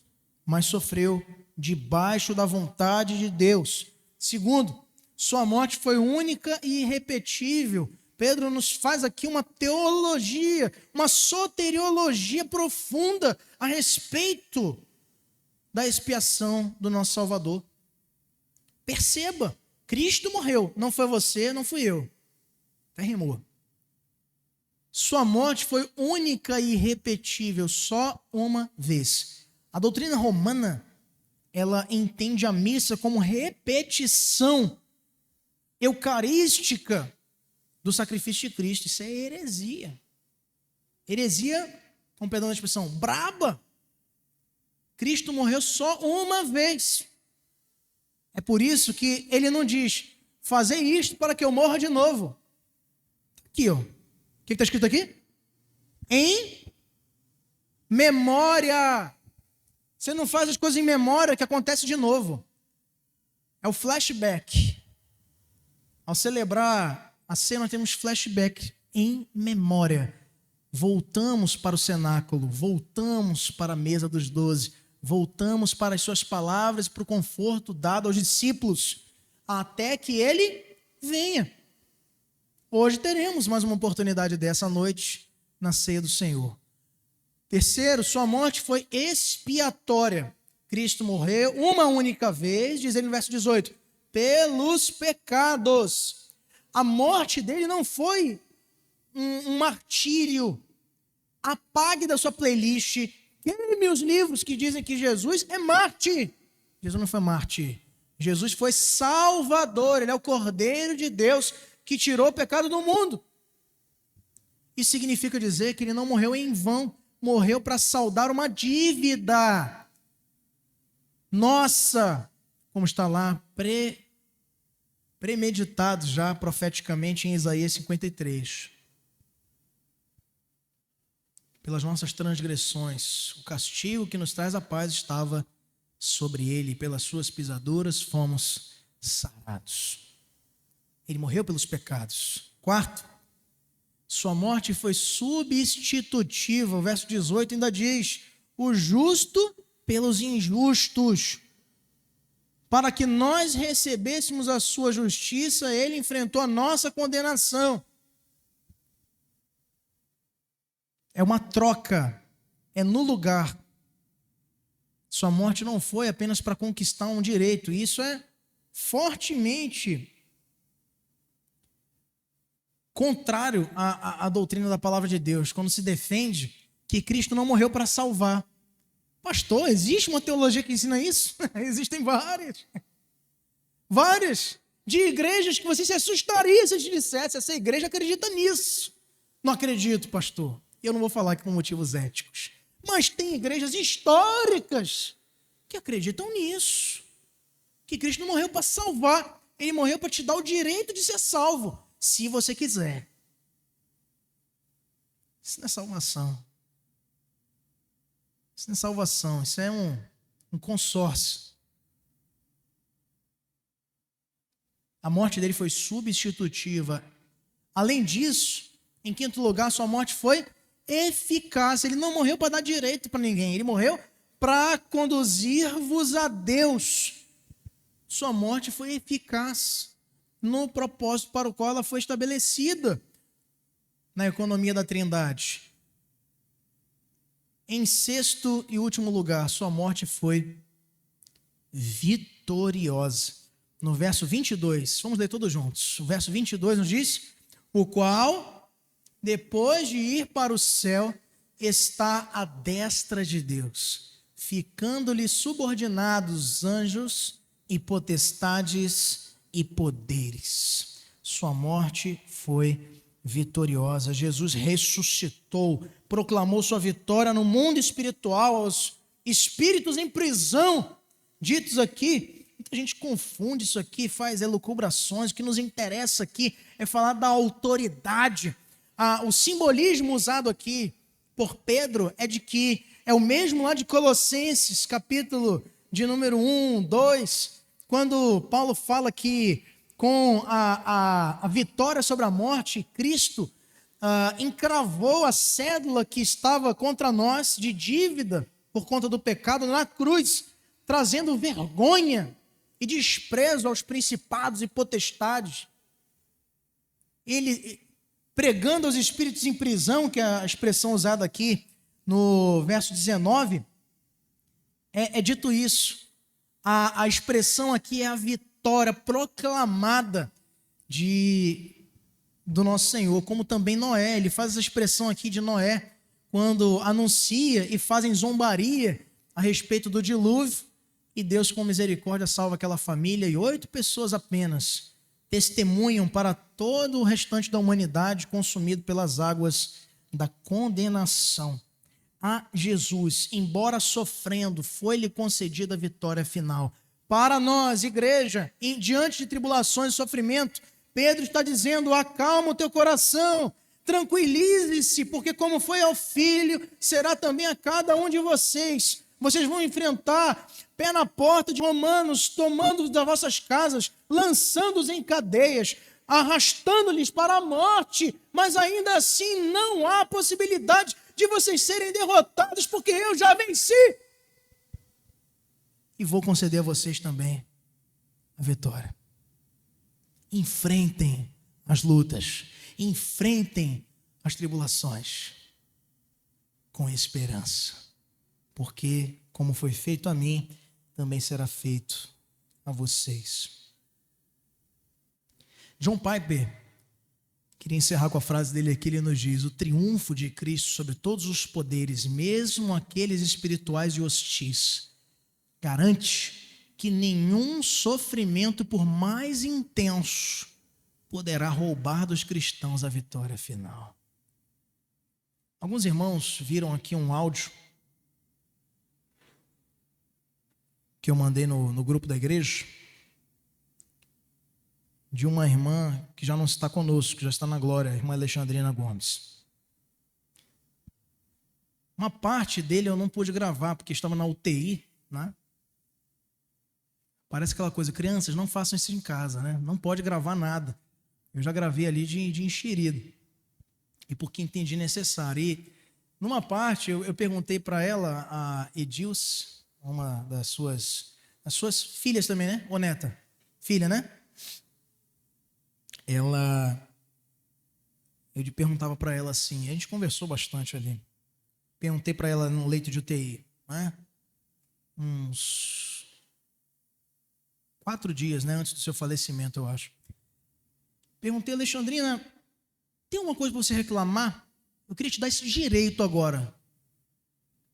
mas sofreu debaixo da vontade de Deus. Segundo, sua morte foi única e irrepetível. Pedro nos faz aqui uma teologia, uma soteriologia profunda a respeito da expiação do nosso Salvador. Perceba, Cristo morreu, não foi você, não fui eu. Até rimou. Sua morte foi única e irrepetível, só uma vez. A doutrina romana, ela entende a missa como repetição eucarística do sacrifício de Cristo. Isso é heresia. Heresia, com perdão da expressão, braba. Cristo morreu só uma vez. É por isso que ele não diz, fazei isto para que eu morra de novo. Aqui, ó. O que está escrito aqui? Em memória. Você não faz as coisas em memória que acontece de novo. É o flashback. Ao celebrar a ceia, nós temos flashback. em memória. Voltamos para o cenáculo, voltamos para a mesa dos 12, voltamos para as suas palavras e para o conforto dado aos discípulos, até que ele venha. Hoje teremos mais uma oportunidade dessa noite na ceia do Senhor. Terceiro, sua morte foi expiatória. Cristo morreu uma única vez, diz ele no verso 18, pelos pecados. A morte dele não foi um martírio. Apague da sua playlist, queime os livros que dizem que Jesus é mártir. Jesus não foi mártir. Jesus foi salvador. Ele é o Cordeiro de Deus que tirou o pecado do mundo. Isso significa dizer que ele não morreu em vão. Morreu para saldar uma dívida nossa, como está lá premeditado já profeticamente em Isaías 53. Pelas nossas transgressões, o castigo que nos traz a paz estava sobre ele, pelas suas pisaduras fomos sarados. Ele morreu pelos pecados. Quarto, sua morte foi substitutiva. O verso 18 ainda diz, o justo pelos injustos. Para que nós recebêssemos a sua justiça, ele enfrentou a nossa condenação. É uma troca, é no lugar. Sua morte não foi apenas para conquistar um direito. Isso é fortemente contrário à doutrina da palavra de Deus, quando se defende que Cristo não morreu para salvar. Pastor, existe uma teologia que ensina isso? Existem várias. Várias. De igrejas que você se assustaria se eu te dissesse, essa igreja acredita nisso. Não acredito, pastor. Eu não vou falar aqui por motivos éticos. Mas tem igrejas históricas que acreditam nisso. Que Cristo não morreu para salvar. Ele morreu para te dar o direito de ser salvo. Se você quiser. Isso não é salvação. Isso não é salvação. Isso é um consórcio. A morte dele foi substitutiva. Além disso, em quinto lugar, sua morte foi eficaz. Ele não morreu para dar direito para ninguém. Ele morreu para conduzir-vos a Deus. Sua morte foi eficaz no propósito para o qual ela foi estabelecida na economia da Trindade. Em sexto e último lugar, sua morte foi vitoriosa. No verso 22, vamos ler todos juntos. O verso 22 nos diz, o qual, depois de ir para o céu, está à destra de Deus, ficando-lhe subordinados anjos e potestades e poderes. Sua morte foi vitoriosa. Jesus ressuscitou, proclamou sua vitória no mundo espiritual aos espíritos em prisão, ditos aqui. Muita gente confunde isso aqui, faz elucubrações. O que nos interessa aqui é falar da autoridade. O simbolismo usado aqui por Pedro é de que é o mesmo lá de Colossenses, capítulo de número 1, 2, quando Paulo fala que com a vitória sobre a morte, Cristo encravou a cédula que estava contra nós de dívida por conta do pecado na cruz, trazendo vergonha e desprezo aos principados e potestades. Ele pregando aos espíritos em prisão, que é a expressão usada aqui no verso 19, é dito isso. A expressão aqui é a vitória proclamada do nosso Senhor, como também Noé. Ele faz essa expressão aqui de Noé, quando anuncia e fazem zombaria a respeito do dilúvio, e Deus com misericórdia salva aquela família, e 8 pessoas apenas testemunham para todo o restante da humanidade consumido pelas águas da condenação. A Jesus, embora sofrendo, foi-lhe concedida a vitória final. Para nós, igreja, diante de tribulações e sofrimento, Pedro está dizendo, acalma o teu coração, tranquilize-se, porque como foi ao filho, será também a cada um de vocês. Vocês vão enfrentar pé na porta de romanos, tomando das vossas casas, lançando-os em cadeias, arrastando-lhes para a morte, mas ainda assim não há possibilidade de vocês serem derrotados, porque eu já venci. E vou conceder a vocês também a vitória. Enfrentem as lutas, enfrentem as tribulações com esperança, porque como foi feito a mim, também será feito a vocês. John Piper, queria encerrar com a frase dele aqui, ele nos diz: o triunfo de Cristo sobre todos os poderes, mesmo aqueles espirituais e hostis, garante que nenhum sofrimento, por mais intenso, poderá roubar dos cristãos a vitória final. Alguns irmãos viram aqui um áudio que eu mandei no grupo da igreja, de uma irmã que já não está conosco, que já está na glória, a irmã Alexandrina Gomes. Uma parte dele eu não pude gravar, porque estava na UTI, né? Parece aquela coisa, crianças, não façam isso em casa, né? Não pode gravar nada. Eu já gravei ali de enxerido. E porque entendi necessário. E numa parte eu perguntei para ela, a Edilce, uma das suas filhas também, né? Ô neta, filha, né? Eu perguntava para ela assim, a gente conversou bastante ali. Perguntei para ela no leito de UTI, né? Uns 4 dias, né, antes do seu falecimento, eu acho. Perguntei, Alexandrina, tem uma coisa para você reclamar? Eu queria te dar esse direito agora.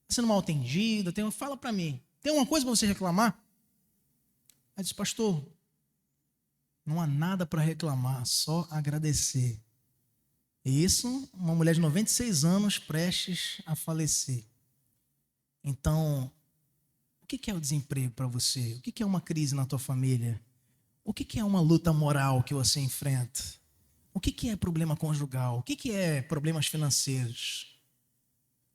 Está sendo mal atendida? Fala para mim. Tem uma coisa para você reclamar? Ela disse, pastor, não há nada para reclamar, só agradecer. E isso, uma mulher de 96 anos prestes a falecer. Então, o que é o desemprego para você? O que é uma crise na tua família? O que é uma luta moral que você enfrenta? O que é problema conjugal? O que é problemas financeiros?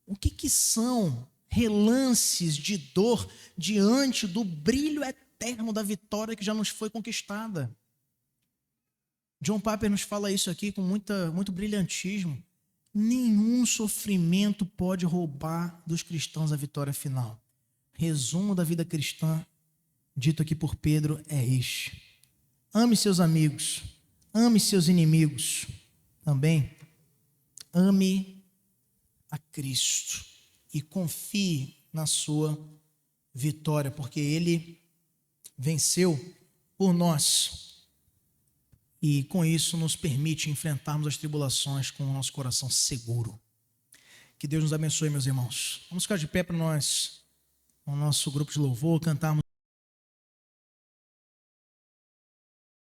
O que são relances de dor diante do brilho eterno da vitória que já nos foi conquistada? John Piper nos fala isso aqui com muito brilhantismo. Nenhum sofrimento pode roubar dos cristãos a vitória final. Resumo da vida cristã, dito aqui por Pedro, é este: ame seus amigos, ame seus inimigos, também ame a Cristo e confie na sua vitória, porque Ele venceu por nós e com isso nos permite enfrentarmos as tribulações com o nosso coração seguro. Que Deus nos abençoe, meus irmãos. Vamos ficar de pé para nós, no nosso grupo de louvor, cantarmos